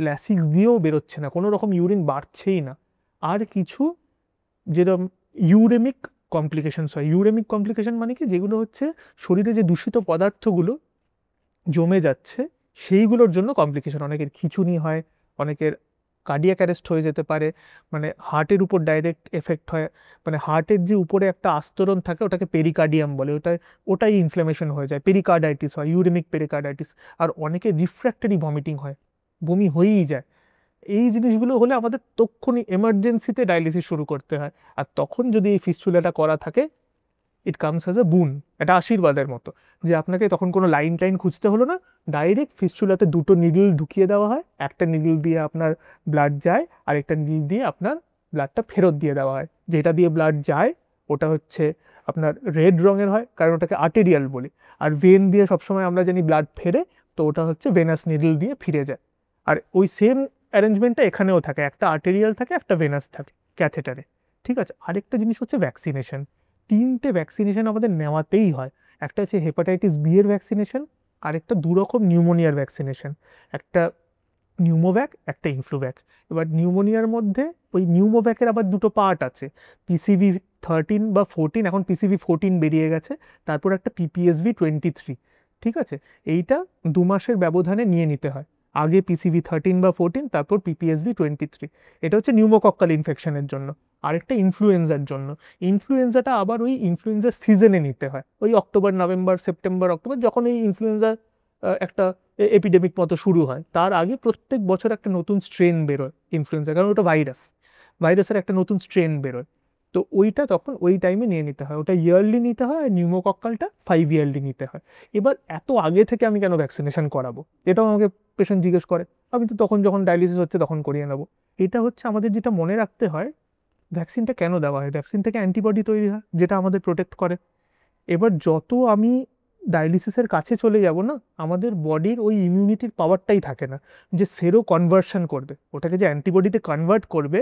ল্যাসিক্স দিয়েও বেরোচ্ছে না, কোনো রকম ইউরিন বাড়ছেই না। আর কিছু যেরকম ইউরেমিক কমপ্লিকেশনস হয়। ইউরেমিক কমপ্লিকেশন মানে কি? যেগুলো হচ্ছে শরীরে যে দূষিত পদার্থগুলো জমে যাচ্ছে সেইগুলোর জন্য কমপ্লিকেশন। অনেকের খিঁচুনি হয়, অনেকের কার্ডিয়াক অ্যারেস্ট হয়ে যেতে পারে, মানে হার্টের উপর ডাইরেক্ট এফেক্ট হয়, মানে হার্টের যে উপরে একটা আস্তরণ থাকে ওটাকে পেরিকার্ডিয়াম বলে, ওটাই ইনফ্লামেশন হয়ে যায়, পেরিকার্ডাইটিস হয়, ইউরেমিক পেরিকার্ডাইটিস। আর অনেকে রিফ্র্যাক্টরি ভমিটিং হয়, বমি হয়েই যায়। এই জিনিসগুলো হলে আমাদের তক্ষুনি এমার্জেন্সিতে ডায়ালিসিস শুরু করতে হয়। আর তখন যদি এই ফিস্চুলাটা করা থাকে, ইট কামস অ্যাজ এ বুন, এটা আশীর্বাদের মতো, যে আপনাকে তখন কোনো লাইন টাইন খুঁজতে হলো না, ডাইরেক্ট ফিস্চুলাতে 2টো নিডল ঢুকিয়ে দেওয়া হয়, একটা নিডল দিয়ে আপনার ব্লাড যায়, আর একটা নিডল দিয়ে আপনার ব্লাডটা ফেরত দিয়ে দেওয়া হয়। যেটা দিয়ে ব্লাড যায় ওটা হচ্ছে আপনার রেড রঙের হয়, কারণ ওটাকে আর্টেরিয়াল বলি। আর ভেন দিয়ে সবসময় আমরা জানি ব্লাড ফেরে, তো ওটা হচ্ছে ভেনাস নিডল দিয়ে ফিরে যায়। আর ওই সেম অ্যারেঞ্জমেন্টটা এখানেও থাকে, একটা আর্টেরিয়াল থাকে, একটা ভেনাস থাকে ক্যাথেটারে। ঠিক আছে, আরেকটা জিনিস হচ্ছে ভ্যাকসিনেশন। 3টে ভ্যাকসিনেশন আমাদের নেওয়াতেই হয়। একটা হচ্ছে হেপাটাইটিস বি এর ভ্যাকসিনেশন, আরেকটা 2 রকম নিউমোনিয়ার ভ্যাকসিনেশন, একটা নিউমোভ্যাক, একটা ইনফ্লুভ্যাক। এবার নিউমোনিয়ার মধ্যে ওই নিউমোভ্যাকের আবার 2টো পার্ট আছে, পিসিভি 13 বা 14, এখন পিসিভি 14 বেরিয়ে গেছে, তারপর একটা পিপিএসভি 23। ঠিক আছে, এইটা 2 মাসের ব্যবধানে নিয়ে নিতে হয়, আগে পিসিভি 13 বা 14, তারপর পিপিএসভি 23। এটা হচ্ছে নিউমোকক্কাল ইনফেকশনের জন্য। আরেকটা ইনফ্লুয়েঞ্জার জন্য। ইনফ্লুয়েঞ্জাটা আবার ওই ইনফ্লুয়েঞ্জার সিজনে নিতে হয়, ওই অক্টোবর, নভেম্বর, সেপ্টেম্বর, অক্টোবর, যখন এই ইনফ্লুয়েঞ্জা একটা এপিডেমিক মতো শুরু হয়, তার আগে প্রত্যেক বছর একটা নতুন স্ট্রেন বেরোয় ইনফ্লুয়েঞ্জা, কারণ ওটা ভাইরাসের একটা নতুন স্ট্রেন বেরোয়। তো ওইটা তখন ওই টাইমে নিয়ে নিতে হয়, ওটা ইয়ারলি নিতে হয়, আর নিউমোকক্কালটা 5 ইয়ারলি নিতে হয়। এবার এত আগে থেকে আমি কেন ভ্যাকসিনেশন করাবো, এটাও আমাকে পেশেন্ট জিজ্ঞেস করে। আমি তো তখন যখন ডায়ালিসিস হচ্ছে তখন করিয়ে নেবো। এটা হচ্ছে আমাদের যেটা মনে রাখতে হয়, ভ্যাকসিনটা কেন দেওয়া হয়? ভ্যাকসিন থেকে অ্যান্টিবডি তৈরি হয়, যেটা আমাদের প্রোটেক্ট করে। এবার যত আমি ডায়ালিসিসের কাছে চলে যাব না, আমাদের বডির ওই ইমিউনিটির পাওয়ারটাই থাকে না যে সেরো কনভার্সন করবে, ওটাকে যে অ্যান্টিবডিতে কনভার্ট করবে,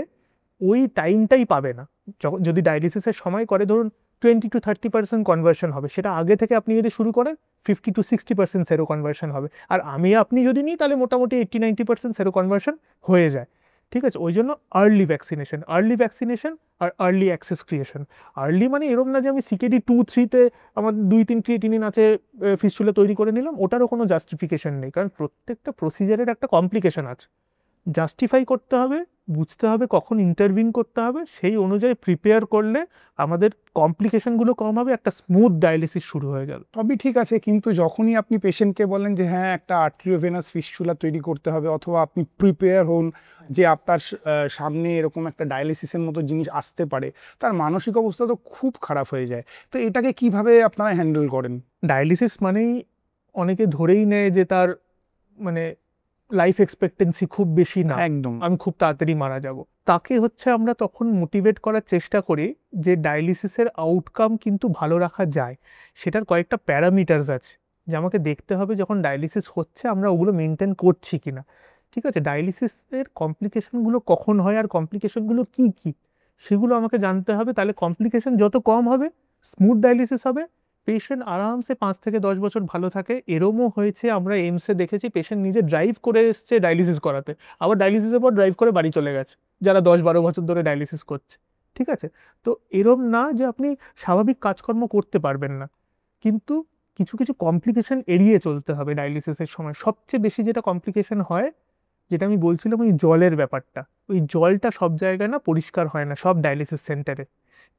ওই টাইমটাই পাবে না। যদি ডায়ালিসিসের সময় করে ধরুন 20-30% কনভার্সন হবে, সেটা আগে থেকে আপনি যদি শুরু করেন 50-60% সেরো কনভার্সন হবে। আর আপনি যদি নিই তাহলে মোটামুটি 80-90% সেরো কনভার্সন হয়ে যায়। ঠিক আছে, ওই জন্য আর্লি ভ্যাকসিনেশন আর আর্লি অ্যাক্সেস ক্রিয়েশন। আর্লি মানে এরকম না যে আমি সিকেডি 2-3-তে আমার 2-3 ক্রিয়েটিনিন আছে, ফিস্টুলা তৈরি করে নিলাম, ওটারও কোনো জাস্টিফিকেশন নেই, কারণ প্রত্যেকটা প্রসিজারের একটা কমপ্লিকেশন আছে, জাস্টিফাই করতে হবে, বুঝতে হবে কখন ইন্টারভিন করতে হবে, সেই অনুযায়ী প্রিপেয়ার করলে আমাদের কমপ্লিকেশনগুলো কম হবে, একটা স্মুথ ডায়ালিসিস শুরু হয়ে গেল। সবই ঠিক আছে, কিন্তু যখনই আপনি পেশেন্টকে বলেন যে হ্যাঁ একটা আর্ট্রিওভেনাস ফিস্টুলা তৈরি করতে হবে, অথবা আপনি প্রিপেয়ার হন যে আপনার সামনে এরকম একটা ডায়ালিসিসের মতো জিনিস আসতে পারে, তার মানসিক অবস্থা তো খুব খারাপ হয়ে যায়। তো এটাকে কিভাবে আপনারা হ্যান্ডেল করেন? ডায়ালিসিস মানেই অনেকে ধরেই নেয় যে তার মানে লাইফ এক্সপেক্টেন্সি খুব বেশি না, একদম। আমি খুব তাড়াতাড়ি মারা যাব। তাকে হচ্ছে আমরা তখন মোটিভেট করার চেষ্টা করি যে ডায়ালিসিসের আউটকাম কিন্তু ভালো রাখা যায়, সেটার কয়েকটা প্যারামিটার্স আছে যে আমাকে দেখতে হবে যখন ডায়ালিসিস হচ্ছে আমরা ওগুলো মেনটেন করছি কিনা। ঠিক আছে, ডায়ালিসিসের কমপ্লিকেশনগুলো কখন হয় আর কমপ্লিকেশনগুলো কি কি সেগুলো আমাকে জানতে হবে, তাহলে কমপ্লিকেশন যত কম হবে স্মুথ ডায়ালিসিস হবে, পেশেন্ট আরামসে 5 থেকে 10 বছর ভালো থাকে। এরমও হয়েছে, আমরা এইমসে দেখেছি পেশেন্ট নিজে ড্রাইভ করে এসছে ডায়ালিসিস করাতে, আবার ডায়ালিসিসের পর ড্রাইভ করে বাড়ি চলে গেছে, যারা 10-12 বছর ধরে ডায়ালিসিস করছে। ঠিক আছে, তো এরম না যে আপনি স্বাভাবিক কাজকর্ম করতে পারবেন না, কিন্তু কিছু কিছু কমপ্লিকেশন এড়িয়ে চলতে হবে ডায়ালিসিসের সময়। সবচেয়ে বেশি যেটা কমপ্লিকেশন হয়, যেটা আমি বলছিলাম ওই জলের ব্যাপারটা, ওই জলটা সব জায়গায় না পরিষ্কার হয় না সব ডায়ালিসিস সেন্টারে।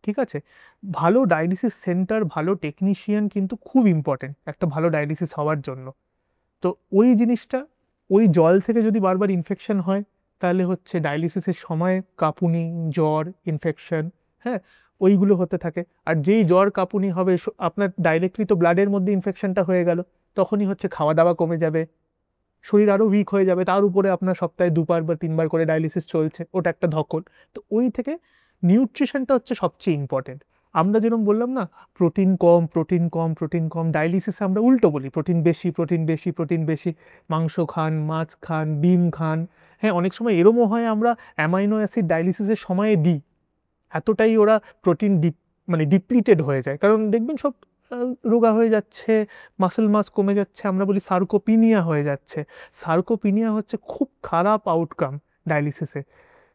ঠিক আছে, ভালো ডায়ালিসিস সেন্টার, ভালো টেকনিশিয়ান কিন্তু খুব ইম্পর্টেন্ট একটা ভালো ডায়ালিসিস হওয়ার জন্য। তো ওই জিনিসটা, ওই জল থেকে যদি বারবার ইনফেকশন হয় তাহলে হচ্ছে ডায়ালিসিসের সময় কাঁপুনি, জ্বর, ইনফেকশন, হ্যাঁ ওইগুলো হতে থাকে। আর যেই জ্বর কাঁপুনি হবে আপনার ডাইরেক্টলি তো ব্লাডের মধ্যে ইনফেকশনটা হয়ে গেল, তখনই হচ্ছে খাওয়া দাওয়া কমে যাবে, শরীর আরও উইক হয়ে যাবে, তার উপরে আপনার সপ্তাহে 2বার বা 3বার করে ডায়ালিসিস চলছে, ওটা একটা ধকল। তো ওই থেকে নিউট্রিশনটা হচ্ছে সবচেয়ে ইম্পর্টেন্ট। আমরা যেরকম বললাম না প্রোটিন কম, প্রোটিন কম, প্রোটিন কম, ডায়ালিসিসে আমরা উল্টো বলি প্রোটিন বেশি, প্রোটিন বেশি, প্রোটিন বেশি, মাংস খান, মাছ খান, ডিম খান। হ্যাঁ, অনেক সময় এরমও হয় আমরা অ্যামাইনো অ্যাসিড ডায়ালিসিসের সময়ে দিই, এতটাই ওরা প্রোটিন মানে ডিপ্লিটেড হয়ে যায়, কারণ দেখবেন সব রোগা হয়ে যাচ্ছে, মাসেল মাস কমে যাচ্ছে, আমরা বলি সার্কোপিনিয়া হয়ে যাচ্ছে। সার্কোপিনিয়া হচ্ছে খুব খারাপ আউটকাম ডায়ালিসিসে,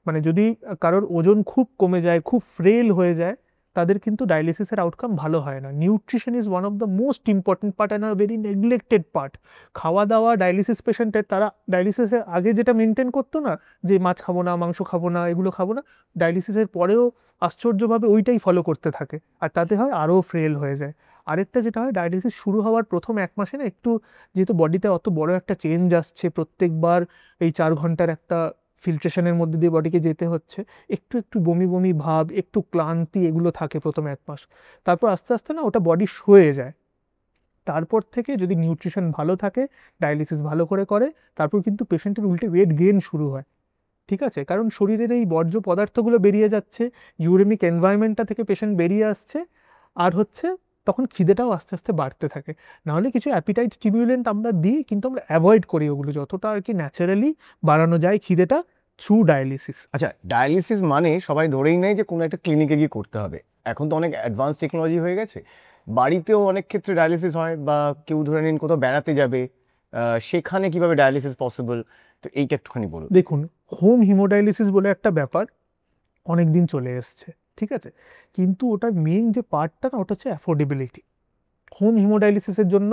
মানে যদি কারোর ওজন খুব কমে যায়, খুব ফ্রেল হয়ে যায়, তাদের কিন্তু ডায়ালিসিসের আউটকাম ভালো হয় না। Nutrition is one of the most important part and are very neglected part. খাওয়া দাওয়া ডায়ালিসিস পেশেন্টের, তারা ডায়ালিসিসের আগে যেটা মেনটেন করতো না, যে মাছ খাবো না, মাংস খাবো না, এগুলো খাবো না, ডায়ালিসিসের পরেও আশ্চর্যভাবে ওইটাই ফলো করতে থাকে, আর তাতে হয় আরও ফ্রেল হয়ে যায়। আরেকটা যেটা হয়, ডায়ালিসিস শুরু হওয়ার প্রথম 1 মাসে না একটু, যেহেতু বডিতে অত বড় একটা চেঞ্জ আসছে, প্রত্যেকবার এই 4 ঘন্টার একটা ফিল্ট্রেশনের মধ্যে দিয়ে বডিকে যেতে হচ্ছে, একটু একটু বমি বমি ভাব, একটু ক্লান্তি, এগুলো থাকে প্রথম 1 মাস। তারপর আস্তে আস্তে না ওটা বডি সয়ে যায়। তারপর থেকে যদি নিউট্রিশন ভালো থাকে, ডায়ালিসিস ভালো করে, তারপর কিন্তু পেশেন্টের উল্টে ওয়েট গেইন শুরু হয়। ঠিক আছে, কারণ শরীরের এই বর্জ্য পদার্থগুলো বেরিয়ে যাচ্ছে, ইউরেমিক এনভায়রনমেন্টটা থেকে পেশেন্ট বেরিয়ে আসছে, আর হচ্ছে তখন খিদেটাও আস্তে আস্তে বাড়তে থাকে। নাহলে কিছু অ্যাপিটাইট স্টিমিউলেন্ট আমরা দিই, কিন্তু আমরা অ্যাভয়েড করি ওগুলো যতটা আর কি ন্যাচারালি বাড়ানো যায় খিদেটা থ্রু ডায়ালিসিস। আচ্ছা, ডায়ালিসিস মানে সবাই ধরেই নেয় যে কোনো একটা ক্লিনিকে গিয়ে করতে হবে। এখন তো অনেক অ্যাডভান্স টেকনোলজি হয়ে গেছে, বাড়িতেও অনেক ক্ষেত্রে ডায়ালিসিস হয়, বা কেউ ধরে নিন কোথাও বেড়াতে যাবে, সেখানে কিভাবে ডায়ালিসিস পসিবল, তো এইটা একটুখানি বলুন। দেখুন, হোম হিমোডায়ালিসিস বলে একটা ব্যাপার অনেক দিন চলে এসছে, ঠিক আছে, কিন্তু ওটার মেইন যে পার্টটা না, ওটা হচ্ছে অ্যাফোর্ডেবিলিটি। হোম হিমোডায়ালিসিসের জন্য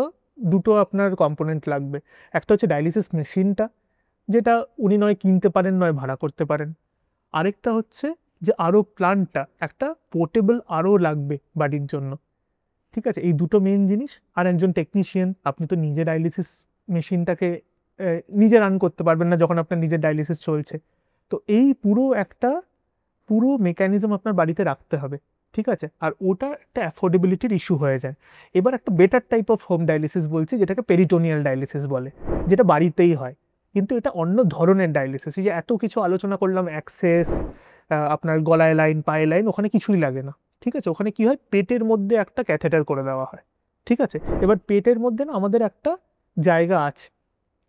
দুটো আপনার কম্পোনেন্ট লাগবে। একটা হচ্ছে ডায়ালিসিস মেশিনটা, যেটা উনি নয় কিনতে পারেন, নয় ভাড়া করতে পারেন। আরেকটা হচ্ছে যে আরও প্ল্যান্টটা, একটা পোর্টেবল আরও লাগবে বাড়ির জন্য। ঠিক আছে, এই দুটো মেইন জিনিস। আর একজন টেকনিশিয়ান, আপনি তো নিজে ডায়ালিসিস মেশিনটাকে নিজে রান করতে পারবেন না যখন আপনার নিজের ডায়ালিসিস চলছে। তো এই পুরো মেকানিজম আপনার বাড়িতে রাখতে হবে। ঠিক আছে, আর ওটা একটা অ্যাফোর্ডেবিলিটির ইস্যু হয়ে যায়। এবার একটা better type of home dialysis বলছি, যেটাকে পেরিটোনিয়াল ডায়ালিসিস বলে, যেটা বাড়িতেই হয়, কিন্তু এটা অন্য ধরনের ডায়ালিসিস। এই যে এত কিছু আলোচনা করলাম, অ্যাক্সেস, আপনার গলায় লাইন, পায়ে লাইন, ওখানে কিছুই লাগে না। ঠিক আছে, ওখানে কি হয়, পেটের মধ্যে একটা ক্যাথেটার করে দেওয়া হয়। ঠিক আছে, এবার পেটের মধ্যে না আমাদের একটা জায়গা আছে,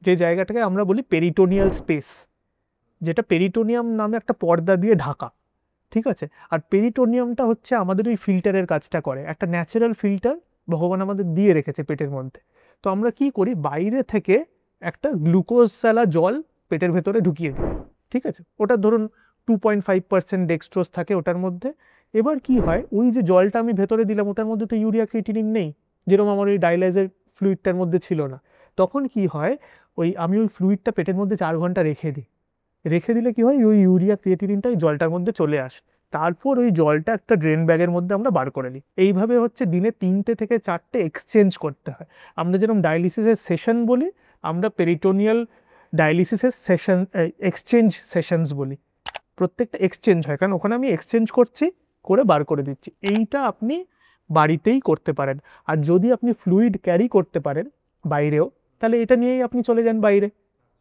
যে জায়গাটাকে আমরা বলি পেরিটোনিয়াল স্পেস, যেটা পেরিটোনিয়াম নামে একটা পর্দা দিয়ে ঢাকা। ঠিক আছে, আর পেরিটোনিয়ামটা হচ্ছে আমাদের ওই ফিল্টারের কাজটা করে, একটা ন্যাচারাল ফিল্টার ভগবান আমাদের দিয়ে রেখেছে পেটের মধ্যে। তো আমরা কি করি, বাইরে থেকে একটা গ্লুকোজওয়ালা জল পেটের ভেতরে ঢুকিয়ে দিই। ঠিক আছে, ওটা ধরুন 2.5% ডেক্সট্রোজ থাকে ওটার মধ্যে। এবার কি হয়, ওই যে জলটা আমি ভেতরে দিলাম ওটার মধ্যে তো ইউরিয়া ক্রিয়েটিনিন নেই, যেরকম আমার ওই ডায়ালাইজের ফ্লুইডটার মধ্যে ছিল না। তখন কি হয়, আমি ওই ফ্লুইডটা পেটের মধ্যে 4 ঘন্টা রেখে দিলে কি হয়, ওই ইউরিয়া ক্রিয়েটিনিনটা ওই জলটার মধ্যে চলে আসে, তারপর ওই জলটা একটা ড্রেন ব্যাগের মধ্যে আমরা বার করে নিই। এইভাবে হচ্ছে দিনে 3টে থেকে 4টে এক্সচেঞ্জ করতে হয়। আমরা যেরকম ডায়ালিসিসের সেশন বলি, আমরা পেরিটোনিয়াল ডায়ালিসিসের সেশন এক্সচেঞ্জ সেশনস বলি। প্রত্যেকটা এক্সচেঞ্জ হয়, কারণ ওখানে আমি এক্সচেঞ্জ করছি, করে বার করে দিচ্ছি। এইটা আপনি বাড়িতেই করতে পারেন। আর যদি আপনি ফ্লুইড ক্যারি করতে পারেন বাইরেও, তাহলে এটা নিয়েই আপনি চলে যান বাইরে,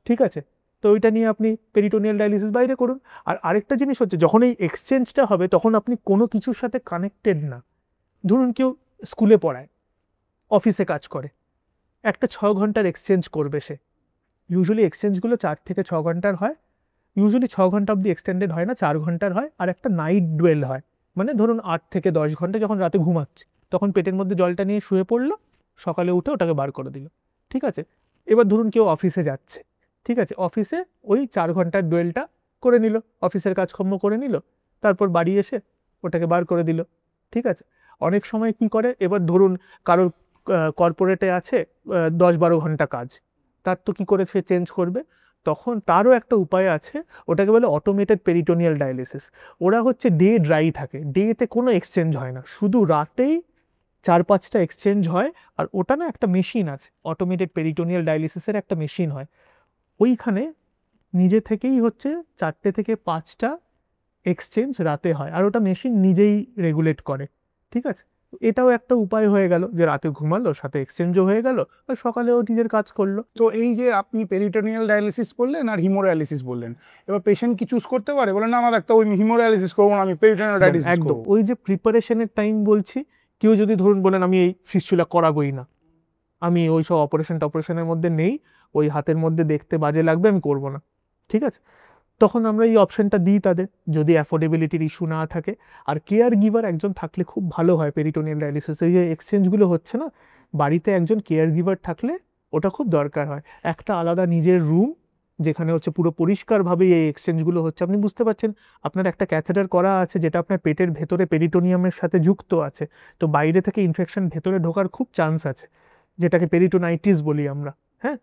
ঠিক আছে? তো ওইটা নিয়ে আপনি পেরিটোনিয়াল ডায়ালিসিস বাইরে করুন। আর আরেকটা জিনিস হচ্ছে, যখন এই এক্সচেঞ্জটা হবে তখন আপনি কোনো কিছুর সাথে কানেক্টেড না। ধরুন কেউ স্কুলে পড়ায়, অফিসে কাজ করে, একটা 6 ঘন্টার এক্সচেঞ্জ করবে সে। ইউজুয়ালি এক্সচেঞ্জগুলো 4 থেকে 6 ঘন্টার হয়, ইউজুয়ালি 6 ঘন্টা অবধি এক্সটেন্ডেড হয় না, 4 ঘন্টার হয়। আর একটা নাইট ডুয়েল হয়, মানে ধরুন 8 থেকে 10 ঘন্টা যখন রাতে ঘুমাচ্ছে, তখন পেটের মধ্যে জলটা নিয়ে শুয়ে পড়লো, সকালে উঠে ওটাকে বার করে দিল, ঠিক আছে? এবার ধরুন কেউ অফিসে যাচ্ছে, ঠিক আছে, অফিসে ওই 4 ঘন্টার ডুয়েলটা করে নিল, অফিসের কাজকর্ম করে নিল, তারপর বাড়ি এসে ওটাকে বার করে দিল, ঠিক আছে? অনেক সময় কি করে, এবার ধরুন কারোর কর্পোরেটে আছে 10-12 ঘন্টা কাজ, তার তো কি করে সে চেঞ্জ করবে? তখন তারও একটা উপায় আছে, ওটাকে বলে অটোমেটেড পেরিটোনিয়াল ডায়ালিসিস। ওরা হচ্ছে ডে ড্রাই থাকে, ডেতে কোনো এক্সচেঞ্জ হয় না, শুধু রাতেই 4-5টা এক্সচেঞ্জ হয়। আর ওটা না একটা মেশিন আছে, অটোমেটেড পেরিটোনিয়াল ডায়ালিসিসের একটা মেশিন হয়, ওইখানে নিজে থেকেই হচ্ছে 4টে থেকে 5টা এক্সচেঞ্জ রাতে হয়, আর ওটা মেশিন নিজেই রেগুলেট করে, ঠিক আছে? এটাও একটা উপায় হয়ে গেল, যে রাতে ঘুমালো, সাথে এক্সচেঞ্জও হয়ে গেল, আর সকালেও নিজের কাজ করলো। তো এই যে আপনি পেরিটোনিয়াল ডায়ালিসিস বললেন আর হিমোডায়ালিসিস বললেন, এবার পেশেন্ট কি চুজ করতে পারে? বলেন না আমার একটা ওই হিমোডায়ালিসিস করবো না, আমি পেরিটোনিয়াল ডায়ালিসিস একদম, করবো। ওই যে প্রিপারেশনের টাইম বলছি, কেউ যদি ধরুন বলেন আমি এই ফিস্চুলা করাবোই না, আমি ওই সব অপারেশনের মধ্যে নেই, ওই হাতের মধ্যে দেখতে বাজে লাগবে, আমি করব না, ঠিক আছে, তখন আমরা এই অপশনটা দিই তাদের, যদি অ্যাফোর্ডেবিলিটির ইস্যু না থাকে। আর কেয়ার গিভার একজন থাকলে খুব ভালো হয় পেরিটোনিয়াল ডায়ালিসিস। এই যে এক্সচেঞ্জগুলো হচ্ছে না, বাড়িতে একজন কেয়ার গিভার থাকলে ওটা খুব দরকার হয়। একটা আলাদা নিজের রুম, যেখানে হচ্ছে পুরো পরিষ্কারভাবে এই এক্সচেঞ্জগুলো হচ্ছে। আপনি বুঝতে পারছেন, আপনার একটা ক্যাথেটার করা আছে যেটা আপনার পেটের ভেতরে পেরিটোনিয়ামের সাথে যুক্ত আছে, তো বাইরে থেকে ইনফেকশন ভেতরে ঢোকার খুব চান্স আছে, যেটাকে পেরিটোনাইটিস বলি আমরা। হ্যাঁ,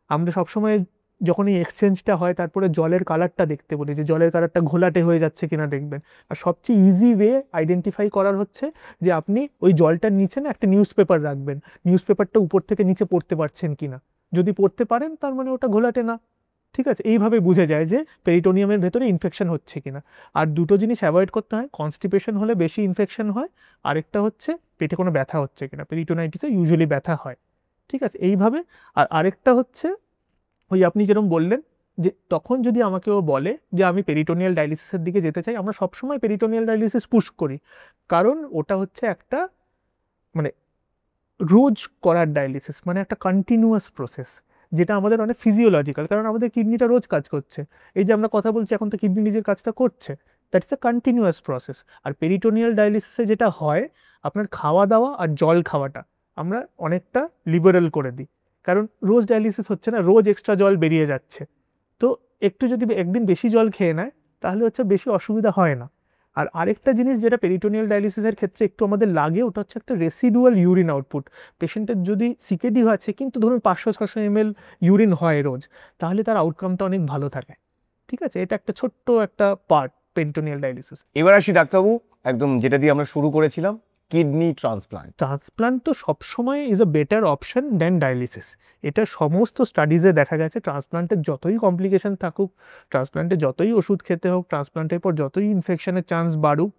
আমরা সবসময় যখন এই এক্সচেঞ্জটা হয় তারপরে জলের কালারটা দেখতে বলি, যে জলের কালারটা ঘোলাটে হয়ে যাচ্ছে কিনা দেখবেন। আর সবচেয়ে ইজি ওয়ে আইডেন্টিফাই করার হচ্ছে যে আপনি ওই জলটার নিচে না একটা নিউজ পেপার রাখবেন, নিউজ পেপারটা উপর থেকে নিচে পড়তে পারছেন কিনা, যদি পড়তে পারেন তার মানে ওটা ঘোলাটে না, ঠিক আছে? এইভাবে বুঝে যায় যে পেরিটোনিয়ামের ভেতরে ইনফেকশন হচ্ছে কিনা। আর দুটো জিনিস অ্যাভয়েড করতে হয়, কনস্টিপেশন হলে বেশি ইনফেকশন হয়, আরেকটা হচ্ছে পেটে কোনো ব্যথা হচ্ছে কিনা, পেরিটোনাইটিসে ইউজুয়ালি ব্যথা হয়, ঠিক আছে, এইভাবে। আর আরেকটা হচ্ছে ওই আপনি যেরকম বললেন, যে তখন যদি আমাকে ও বলে যে আমি পেরিটোনিয়াল ডায়ালিসিসের দিকে যেতে চাই, আমরা সবসময় পেরিটোনিয়াল ডায়ালিসিস পুশ করি, কারণ ওটা হচ্ছে একটা মানে রোজ করার ডায়ালিসিস, মানে একটা কন্টিনিউয়াস প্রসেস, যেটা আমাদের অনেক ফিজিওলজিক্যাল, কারণ আমাদের কিডনিটা রোজ কাজ করছে। এই যে আমরা কথা বলছি এখন তো কিডনি নিজের কাজটা করছে, that is a continuous process. আর পেরিটোনিয়াল ডায়ালিসিসে যেটা হয়, আপনার খাওয়া দাওয়া আর জল খাওয়াটা আমরা অনেকটা লিবারেল করে দিই, কারণ রোজ ডায়ালিসিস হচ্ছে না, রোজ এক্সট্রা জল বেরিয়ে যাচ্ছে, তো একটু যদি একদিন বেশি জল খেয়ে নেয় তাহলে হচ্ছে বেশি অসুবিধা হয় না। আর আরেকটা জিনিস যেটা পেরিটোনিয়াল ডায়ালিসিসের ক্ষেত্রে একটু আমাদের লাগে, ওটা হচ্ছে একটা রেসিডুয়াল ইউরিন আউটপুট। পেশেন্টের যদি সিকেডি আছে কিন্তু ধরুন 500-600 ml ইউরিন হয় রোজ, তাহলে তার আউটকামটা অনেক ভালো থাকে, ঠিক আছে? এটা একটা ছোট্ট একটা পার্ট পেরিটোনিয়াল ডায়ালিসিস। এবার আসি ডাক্তারবাবু, একদম যেটা দিয়ে আমরা শুরু করেছিলাম, কিডনি ট্রান্সপ্লান্ট। ট্রান্সপ্লান্ট তো সবসময় is a better option than dialysis. এটা সমস্ত স্টাডিজে দেখা গেছে, ট্রান্সপ্লান্টের যতই কমপ্লিকেশন থাকুক, ট্রান্সপ্লান্টে যতই ওষুধ খেতে হোক, ট্রান্সপ্লান্টের পর যতই ইনফেকশনের চান্স বাড়ুক,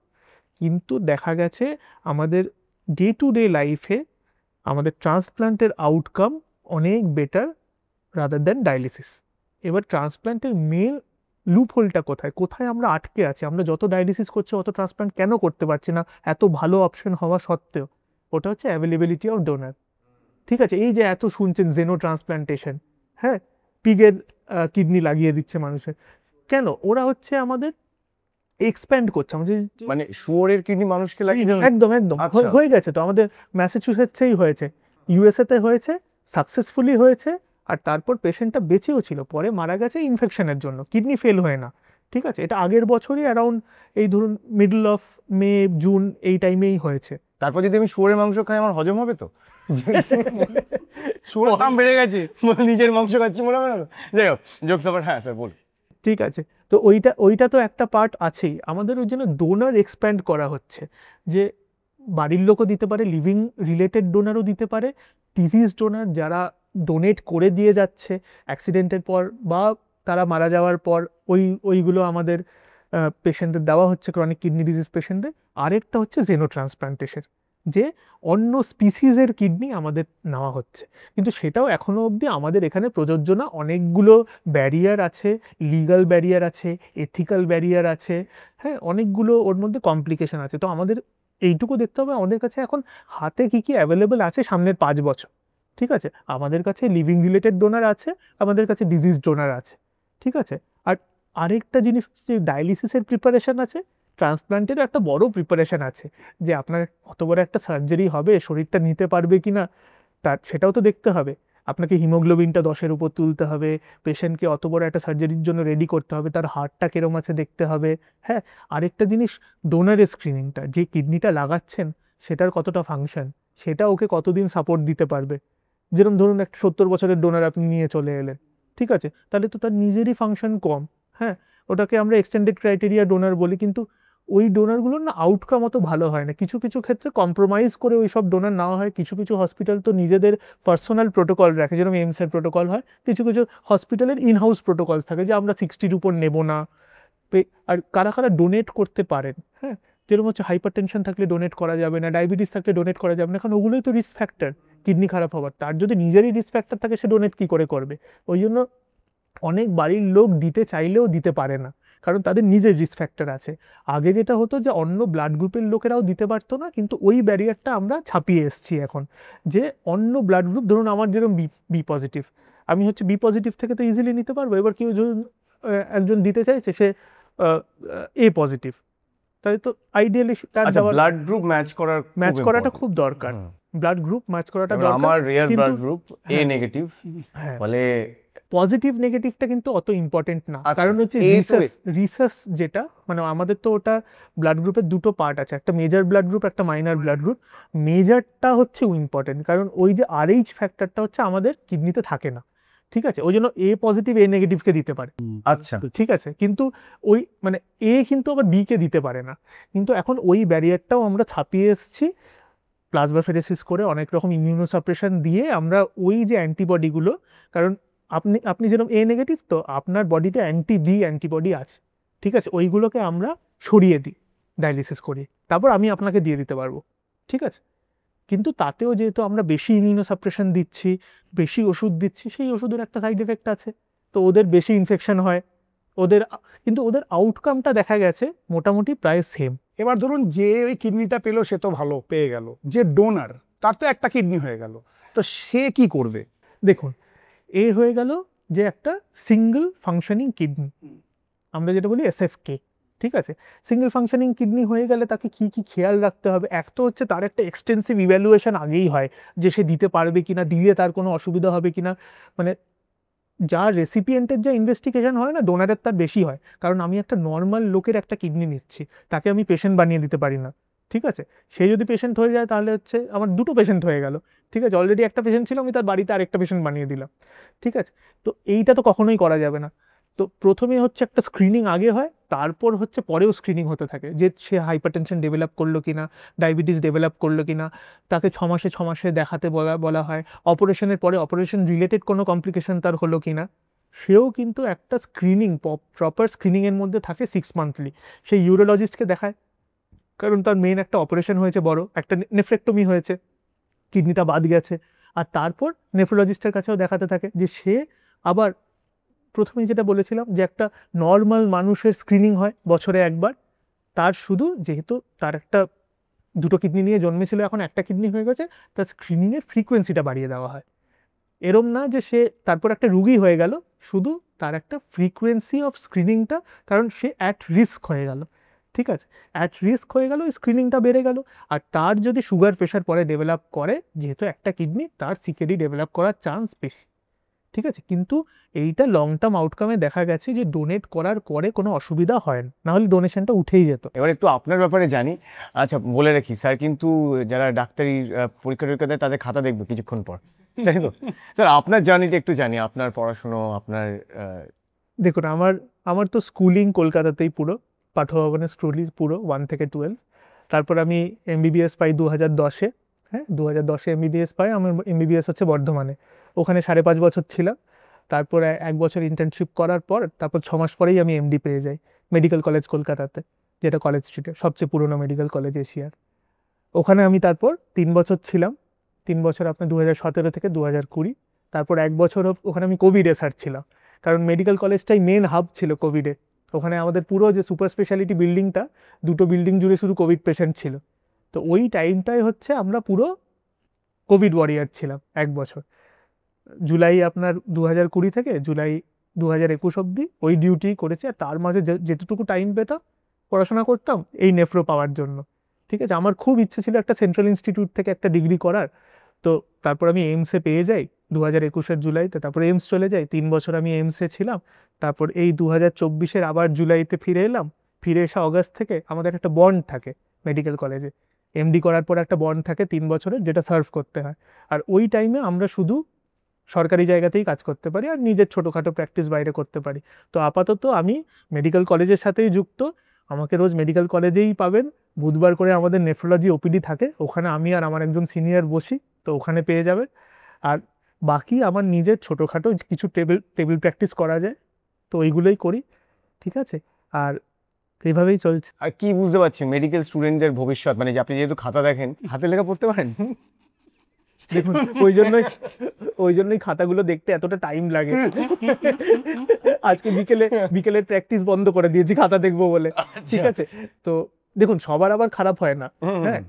কিন্তু দেখা গেছে আমাদের ডে টু ডে লাইফে আমাদের ট্রান্সপ্লান্টের আউটকাম অনেক বেটার রাদার দেন ডায়ালিসিস। এবার ট্রান্সপ্লান্টের মেন লুপহোলটা কোথায়, কোথায় আমরা আটকে আছি? আমরা যত ডায়ালিসিস করছি অত ট্রান্সপ্লান্ট কেন করতে পারছি না, এত ভালো অপশন হওয়া সত্ত্বেও? ওটা হচ্ছে অ্যাভেলেবিলিটি অফ ডোনার, ঠিক আছে? এই যে এত শুনছেন জেনো ট্রান্সপ্লান্টেশন, হ্যাঁ, পিগের কিডনি লাগিয়ে দিচ্ছে মানুষের, কেন? ওরা হচ্ছে আমাদের এক্সপ্যান্ড করছে আমাদের, মানে শুয়োরের কিডনি মানুষকে লাগিয়ে দেওয়া? একদম একদম আচ্ছা। হয়ে গেছে তো, আমাদের ম্যাসাচুসেটসেই হয়েছে, ইউএসএতে হয়েছে, সাকসেসফুলি হয়েছে, আর তারপর পেশেন্টটা বেঁচেও ছিল, পরে মারা গেছে ইনফেকশনের জন্য, কিডনি ফেল হয়ে না, ঠিক আছে, এটা আগের বছরই অ্যারাউন্ড এই ধরুন মিডল অফ মে জুন এই টাইমেই হয়েছে। তারপর যদি আমি শুয়োরের মাংস খাই আমার হজম হবে তো? শুয়োরের দাম বেড়ে গেছে, নিজের মাংস খাচ্ছি মনে হবে না? যাই হোক, জোকস আবার, হ্যাঁ স্যার বলুন। ঠিক আছে, তো ওইটা তো একটা পার্ট আছেই। আমাদের ওই জন্য ডোনার এক্সপ্যান্ড করা হচ্ছে, যে বাড়ির লোকও দিতে পারে, লিভিং রিলেটেড ডোনারও দিতে পারে, ডিজিজ ডোনার যারা ডোনেট করে দিয়ে যাচ্ছে অ্যাক্সিডেন্টের পর বা তারা মারা যাওয়ার পর ওইগুলো আমাদের পেশেন্টদের দেওয়া হচ্ছে, ক্রনিক কিডনি ডিজিজ পেশেন্টদের। আরেকটা হচ্ছে জেনো ট্রান্সপ্লান্টেশন, যে অন্য স্পিসিসের কিডনি আমাদের নেওয়া হচ্ছে, কিন্তু সেটাও এখনও অবধি আমাদের এখানে প্রযোজ্য না। অনেকগুলো ব্যারিয়ার আছে, লিগাল ব্যারিয়ার আছে, এথিক্যাল ব্যারিয়ার আছে, হ্যাঁ, অনেকগুলো ওর মধ্যে কমপ্লিকেশন আছে। তো আমাদের এইটুকু দেখতে হবে আমাদের কাছে এখন হাতে কী কী অ্যাভেলেবেল আছে সামনের 5 বছর। ঠিক আছে, আমাদের কাছে লিভিং রিলেটেড ডোনার আছে, আমাদের কাছে ডিজিজ ডোনার আছে। ঠিক আছে, আর আরেকটা জিনিস হচ্ছে ডায়ালিসিসের প্রিপারেশন আছে, ট্রান্সপ্লান্টেরও একটা বড় প্রিপারেশন আছে, যে আপনার অত বড় একটা সার্জারি হবে, শরীরটা নিতে পারবে কি না সেটাও তো দেখতে হবে। আপনাকে হিমোগ্লোবিনটা 10-এর উপর তুলতে হবে, পেশেন্টকে অত বড় একটা সার্জারির জন্য রেডি করতে হবে, তার হার্টটা কেরম আছে দেখতে হবে। হ্যাঁ, আরেকটা জিনিস ডোনারের স্ক্রিনিংটা, যে কিডনিটা লাগাচ্ছেন সেটার কতটা ফাংশন, সেটা ওকে কতদিন সাপোর্ট দিতে পারবে। যেরকম ধরুন একটা 70 বছরের ডোনার আপনি নিয়ে চলে এলেন, ঠিক আছে, তাহলে তো তার নিজেরই ফাংশন কম। হ্যাঁ, ওটাকে আমরা এক্সটেন্ডেড ক্রাইটেরিয়া ডোনার বলি, কিন্তু ওই ডোনারগুলোর না আউটকাম অত ভালো হয় না। কিছু কিছু ক্ষেত্রে কম্প্রোমাইজ করে ওই সব ডোনার নেওয়া হয়। কিছু কিছু হসপিটাল তো নিজেদের পার্সোনাল প্রোটোকল রাখে, যেরকম এইমসের প্রোটোকল হয়। কিছু কিছু হসপিটালের ইনহাউস প্রোটোকলস থাকে, যে আমরা 60-র উপর নেব না। আর কারা কারা ডোনেট করতে পারেন, হ্যাঁ, যেরকম হচ্ছে হাইপার টেনশন থাকলে ডোনেট করা যাবে না, ডায়াবেটিস থাকলে ডোনেট করা যাবে না, কারণ ওগুলোই তো রিস্ক ফ্যাক্টর কিডনি খারাপ হওয়ার। তার যদি নিজেরই রিস্ক ফ্যাক্টর থাকে, সে ডোনেট কী করে করবে? ওই জন্য অনেক বাড়ির লোক দিতে চাইলেও দিতে পারে না, কারণ তাদের নিজের রিস্ক ফ্যাক্টর আছে। আগে যেটা হতো যে অন্য ব্লাড গ্রুপের লোকেরাও দিতে পারতো না, কিন্তু ওই ব্যারিয়ারটা আমরা ছাপিয়ে এসেছি এখন, যে অন্য ব্লাড গ্রুপ, ধরুন আমার যেরকম বি পজিটিভ, আমি হচ্ছে বি পজিটিভ থেকে তো ইজিলি নিতে পারবো। এবার কেউ ধরুন একজন দিতে চাইছে, সে এ পজিটিভ, তাহলে তো আইডিয়ালি তার ব্লাড গ্রুপ ম্যাচ করাটা খুব দরকার। ব্লাড গ্রুপ ম্যাচ করাটা দরকার। আমার রিয়ার ব্লাড গ্রুপ এ নেগেটিভ, বলে পজিটিভ নেগেটিভটা কিন্তু অত ইম্পর্টেন্ট না, কারণ হচ্ছে রিসাস যেটা, মানে আমাদের তো ওটা ব্লাড গ্রুপের দুটো পার্ট আছে, একটা মেজর ব্লাড গ্রুপ, একটা মাইনর ব্লাড গ্রুপ। মেজরটা হচ্ছে ইম্পর্টেন্ট, কারণ ওই যে আরএইচ ফ্যাক্টরটা হচ্ছে আমাদের কিডনিতে থাকে না। ঠিক আছে, ওই জন্য এ পজিটিভ এ নেগেটিভকে দিতে পারে। আচ্ছা, ঠিক আছে, কিন্তু ওই মানে এ কিন্তু আবার বি কে দিতে পারে না। কিন্তু এখন ওই ব্যারিয়ারটাও আমরা ছাপিয়ে এসেছি, প্লাজমাফেরেসিস করে অনেক রকম ইমিউনোসাপ্রেশন দিয়ে আমরা ওই যে অ্যান্টিবডিগুলো, কারণ আপনি যেরকম এ নেগেটিভ, তো আপনার বডিতে অ্যান্টি অ্যান্টিবডি আছে। ঠিক আছে, ওইগুলোকে আমরা সরিয়ে দিই ডায়ালিসিস করি, তারপর আমি আপনাকে দিয়ে দিতে পারবো। ঠিক আছে, কিন্তু তাতেও যেহেতু আমরা বেশি ইমিউনোসাপ্রেশন দিচ্ছি, বেশি ওষুধ দিচ্ছি, সেই ওষুধের একটা সাইড এফেক্ট আছে, তো ওদের বেশি ইনফেকশন হয়, কিন্তু ওদের আউটকামটা দেখা গেছে মোটামুটি প্রায় সেম। এবার ধরুন যে ওই কিডনিটা পেলো, সে তো ভালো পেয়ে গেল, যে ডোনার তার তো একটা কিডনি হয়ে গেল, তো সে কি করবে? দেখুন, এ হয়ে গেল যে একটা সিঙ্গল ফাংশনিং কিডনি, আমরা যেটা বলি এসএফকে। ঠিক আছে, সিঙ্গল ফাংশনিং কিডনি হয়ে গেলে তাকে কি কি খেয়াল রাখতে হবে? এক তো হচ্ছে তার একটা এক্সটেন্সিভ ইভ্যালুয়েশন আগেই হয়, যে সে দিতে পারবে কিনা, দিলে তার কোনো অসুবিধা হবে কিনা। মানে যা রেসিপিয়েন্টের যা ইনভেস্টিগেশন হয় না, ডোনারের তার বেশি হয়, কারণ আমি একটা নর্মাল লোকের একটা কিডনি নিচ্ছি, তাকে আমি পেশেন্ট বানিয়ে দিতে পারি না। ঠিক আছে, সে যদি পেশেন্ট হয়ে যায়, তাহলে হচ্ছে আমার দুটো পেশেন্ট হয়ে গেল। ঠিক আছে, অলরেডি একটা পেশেন্ট ছিল, আমি তার বাড়িতে আরেকটা পেশেন্ট বানিয়ে দিলাম। ঠিক আছে, তো এইটা তো কখনোই করা যাবে না। তো প্রথমে হচ্ছে একটা স্ক্রিনিং আগে হয়, তারপর হচ্ছে পরেও স্ক্রিনিং হতে থাকে, যে সে হাইপারটেনশন ডেভেলপ করলো কিনা, ডায়াবেটিস ডেভেলপ করলো কিনা, তাকে 6 মাসে দেখাতে বলা হয়। অপারেশনের পরে অপারেশন রিলেটেড কোনো কমপ্লিকেশন তার হলো কিনা, সেও কিন্তু একটা স্ক্রিনিং, প্রপার স্ক্রিনিংয়ের মধ্যে থাকে 6 মান্থলি। সেই ইউরোলজিস্টকে দেখায়, কারণ তার মেন একটা অপারেশন হয়েছে, বড় একটা নেফ্রেক্টমি হয়েছে, কিডনিটা বাদ গেছে। আর তারপর নেফ্রোলজিস্টের কাছেও দেখাতে থাকে, যে সে আবার প্রথমেই যেটা বলেছিলাম, যে একটা নর্মাল মানুষের স্ক্রিনিং হয় বছরে একবার, তার শুধু যেহেতু তার একটা দুটো কিডনি নিয়ে জন্মেছিল, এখন একটা কিডনি হয়ে গেছে, তার স্ক্রিনিংয়ের ফ্রিকোয়েন্সিটা বাড়িয়ে দেওয়া হয়। এরম না যে সে তারপর একটা রুগী হয়ে গেল, শুধু তার একটা ফ্রিকোয়েন্সি অফ স্ক্রিনিংটা, কারণ সে অ্যাট রিস্ক হয়ে গেল। ঠিক আছে, অ্যাট রিস্ক হয়ে গেল, স্ক্রিনিংটা বেড়ে গেল। আর তার যদি সুগার প্রেশার পরে ডেভেলপ করে, যেহেতু একটা কিডনি, তার সিকেডি ডেভেলপ করার চান্স বেশি। ঠিক আছে, কিন্তু এইটা লং টার্ম আউটকামে দেখা গেছে যে ডোনেট করার পরে কোনো অসুবিধা হয় না, নাহলে ডোনেশনটা উঠেই যেত। এবার একটু আপনার ব্যাপারে জানি। আচ্ছা, বলে রাখি স্যার কিন্তু যারা ডাক্তারি পরীক্ষা টরীক্ষা দেয় তাদের খাতা দেখবে কিছুক্ষণ পর, জানি তো স্যার। আপনার জার্নিটা একটু জানি, আপনার পড়াশুনো, আপনার দেখুন, আমার তো স্কুলিং কলকাতাতেই, পুরো পাঠভবনের স্কুলিং পুরো 1 থেকে 12। তারপর আমি এমবিবিএস পাই 2010-এ। হ্যাঁ, 2010-এ এমবিবিএস পাই। আমার এমবিবিএস হচ্ছে বর্ধমানে, ওখানে 5.5 বছর ছিলাম। তারপরে 1 বছর ইন্টার্নশিপ করার পর তারপর 6 মাস পরেই আমি এমডি পেয়ে যাই মেডিকেল কলেজ কলকাতাতে, যেটা কলেজ স্ট্রিটে সবচেয়ে পুরনো মেডিকেল কলেজ এশিয়ার। ওখানে আমি তারপর 3 বছর ছিলাম। 3 বছর আপনার 2017 থেকে 2020। তারপর 1 বছর ওখানে আমি কোভিডে স্যার ছিলাম, কারণ মেডিকেল কলেজটাই মেন হাব ছিল কোভিডে। ওখানে আমাদের পুরো যে সুপার স্পেশালিটি বিল্ডিংটা, 2টো বিল্ডিং জুড়ে শুধু কোভিড পেশেন্ট ছিল। তো ওই টাইমটাই হচ্ছে আমরা পুরো কোভিড ওয়ারিয়ার ছিলাম 1 বছর। জুলাই আপনার 2020 থেকে জুলাই 2021 অবধি ওই ডিউটি করেছি। আর তার মাঝে যেটুকু টাইম পেতাম পড়াশোনা করতাম এই নেফ্রো পাওয়ার জন্য। ঠিক আছে, আমার খুব ইচ্ছে ছিল একটা সেন্ট্রাল ইনস্টিটিউট থেকে একটা ডিগ্রি করার। তো তারপর আমি এইমসে পেয়ে যাই 2021-এর জুলাইতে। তারপর এইমস চলে যাই, 3 বছর আমি এইমসে ছিলাম। তারপর এই 2024-এর আবার জুলাইতে ফিরে এলাম। ফিরে এসে অগাস্ট থেকে আমাদের একটা বন্ড থাকে মেডিকেল কলেজে, এমডি করার পর একটা বন্ড থাকে 3 বছরের, যেটা সার্ভ করতে হয়। আর ওই টাইমে আমরা শুধু সরকারি জায়গাতেই কাজ করতে পারি আর নিজের ছোটোখাটো প্র্যাকটিস বাইরে করতে পারি। তো আপাতত আমি মেডিকেল কলেজের সাথেই যুক্ত। আমাকে রোজ মেডিকেল কলেজেই পাবেন, বুধবার করে আমাদের নেফ্রোলজি ওপিডি থাকে, ওখানে আমি আর আমার একজন সিনিয়র বসি, তো ওখানে পেয়ে যাবেন। আর বাকি আমার নিজের ছোটোখাটো কিছু টেবিল প্র্যাকটিস করা যায়, তো ওইগুলোই করি। ঠিক আছে, আর এইভাবেই চলছে। আর কি বুঝতে পারছেন মেডিকেল স্টুডেন্টদের ভবিষ্যৎ, মানে যে আপনি যেহেতু খাতা দেখেন, হাতের লেখা পড়তে পারেন? দেখুন, ওই জন্যই খাতাগুলো দেখতে এতটা টাইম লাগে। আজকে বিকেলের প্র্যাকটিস বন্ধ করে দিয়েছি খাতা দেখবো বলে। ঠিক আছে, তো দেখুন সবার আবার খারাপ হয় না। হ্যাঁ,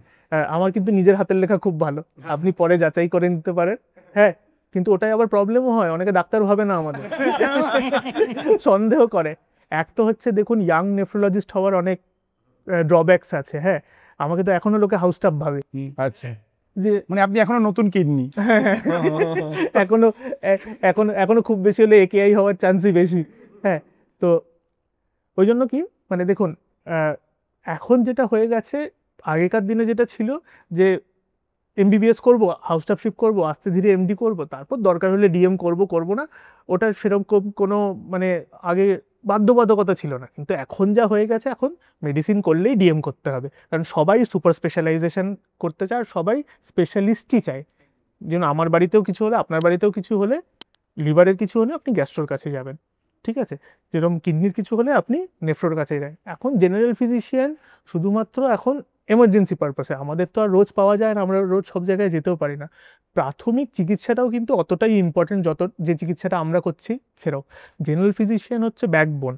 আমার কিন্তু নিজের হাতের লেখা খুব ভালো, আপনি পরে যাচাই করে নিতে পারেন। হ্যাঁ, কিন্তু ওটাই আবার প্রবলেমও হয়, অনেকে ডাক্তার ভাবে না আমাদের, সন্দেহ করে। এক তো হচ্ছে দেখুন, ইয়াং নেফ্রোলজিস্ট হওয়ার অনেক ড্রব্যাকস আছে। হ্যাঁ, আমাকে তো এখনো লোকে হাউস স্টাফ ভাবে। আচ্ছা, যে মানে আপনি এখনো নতুন কিডনি, এখনো খুব বেশি হলে একেআই হওয়ার চান্সই বেশি। হ্যাঁ, তো ওই জন্য কি, মানে দেখুন এখন যেটা হয়ে গেছে, আগেকার দিনে যেটা ছিল যে এমবিবিএস করবো, হাউস স্টাফশিপ করবো, আস্তে ধীরে এমডি করবো, তারপর দরকার হলে ডিএম করবো না, ওটা সেরকম কোনো মানে আগে বাধ্যবাধকতা ছিল না। কিন্তু এখন যা হয়ে গেছে, এখন মেডিসিন করলেই ডিএম করতে হবে, কারণ সবাই সুপার স্পেশালাইজেশন করতে চায় আর সবাই স্পেশালিস্টই চায়। যেমন আমার বাড়িতেও কিছু হলে, আপনার বাড়িতেও কিছু হলে, লিভারের কিছু হলে আপনি গ্যাস্ট্রোর কাছে যাবেন। ঠিক আছে, যেরকম কিডনির কিছু হলে আপনি নেফ্রোর কাছে যান। এখন জেনারেল ফিজিশিয়ান শুধুমাত্র এখন এমার্জেন্সি পারপাসে, আমাদের তো আর রোজ পাওয়া যায় না, আমরা রোজ সব জায়গায় যেতেও পারি না। প্রাথমিক চিকিৎসাটাও কিন্তু অতটাই ইম্পর্টেন্ট যত যে চিকিৎসাটা আমরা করছি সেটাও। জেনারেল ফিজিশিয়ান হচ্ছে ব্যাকবোন,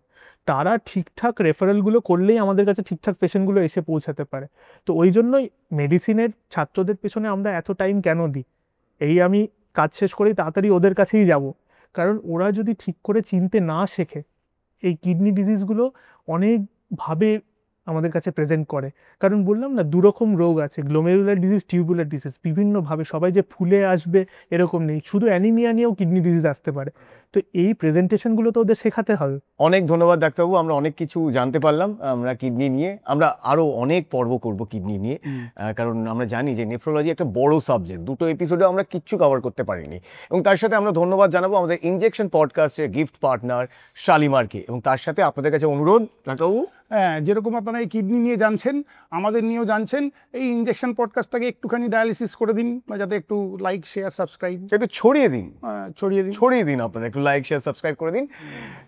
তারা ঠিকঠাক রেফারেলগুলো করলেই আমাদের কাছে ঠিকঠাক পেশেন্টগুলো এসে পৌঁছাতে পারে। তো ওই জন্যই মেডিসিনের ছাত্রদের পেছনে আমরা এত টাইম কেন দিই, এই আমি কাজ শেষ করেই তাড়াতাড়ি ওদের কাছেই যাব, কারণ ওরা যদি ঠিক করে চিনতে না শেখে, এই কিডনি ডিজিজগুলো অনেকভাবে আমাদের কাছে প্রেজেন্ট করে। কারণ বললাম না, দুরকম রোগ আছে, গ্লোমেরুলার ডিজিজ, টিউবুলার ডিজিজ, বিভিন্নভাবে। সবাই যে ফুলে আসবে এরকম নেই, শুধু অ্যানিমিয়া নিয়েও কিডনি ডিজিজ আসতে পারে। তো এই প্রেজেন্টেশনগুলো তো ওদের শেখাতে হবে। অনেক ধন্যবাদ ডাক্তারবাবু, আমরা অনেক কিছু জানতে পারলাম আমরা কিডনি নিয়ে। আমরা আরও অনেক পর্ব করব কিডনি নিয়ে, কারণ আমরা জানি যে নেফ্রোলজি একটা বড় সাবজেক্ট, 2টো এপিসোডে আমরা কিচ্ছু কভার করতে পারিনি। এবং তার সাথে আমরা ধন্যবাদ জানাবো আমাদের ইনজেকশন পডকাস্টের গিফট পার্টনার শালিমারকে। এবং তার সাথে আপনাদের কাছে অনুরোধ ডাক্তারবাবু, হ্যাঁ, যেরকম আপনারা এই কিডনি নিয়ে জানছেন, আমাদের নিয়েও জানছেন, এই ইনজেকশন পডকাস্টটাকে একটুখানি ডায়ালিসিস করে দিন, বা যাতে একটু লাইক, শেয়ার, সাবস্ক্রাইব একটু ছড়িয়ে দিন, ছড়িয়ে দিন আপনারা একটু লাইক, শেয়ার, সাবস্ক্রাইব করে দিন।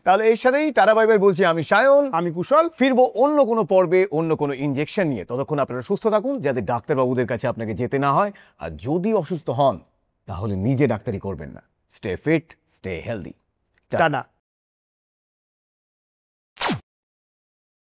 তাহলে এর সাথেই টাটা বাই বাই বলছি আমি সায়ন, আমি কুশল। ফিরবো অন্য কোনো পর্বে অন্য কোনো ইনজেকশন নিয়ে। ততক্ষণ আপনারা সুস্থ থাকুন, যাতে ডাক্তারবাবুদের কাছে আপনাকে যেতে না হয়। আর যদি অসুস্থ হন তাহলে নিজে ডাক্তারি করবেন না। Stay fit, stay healthy. Tata.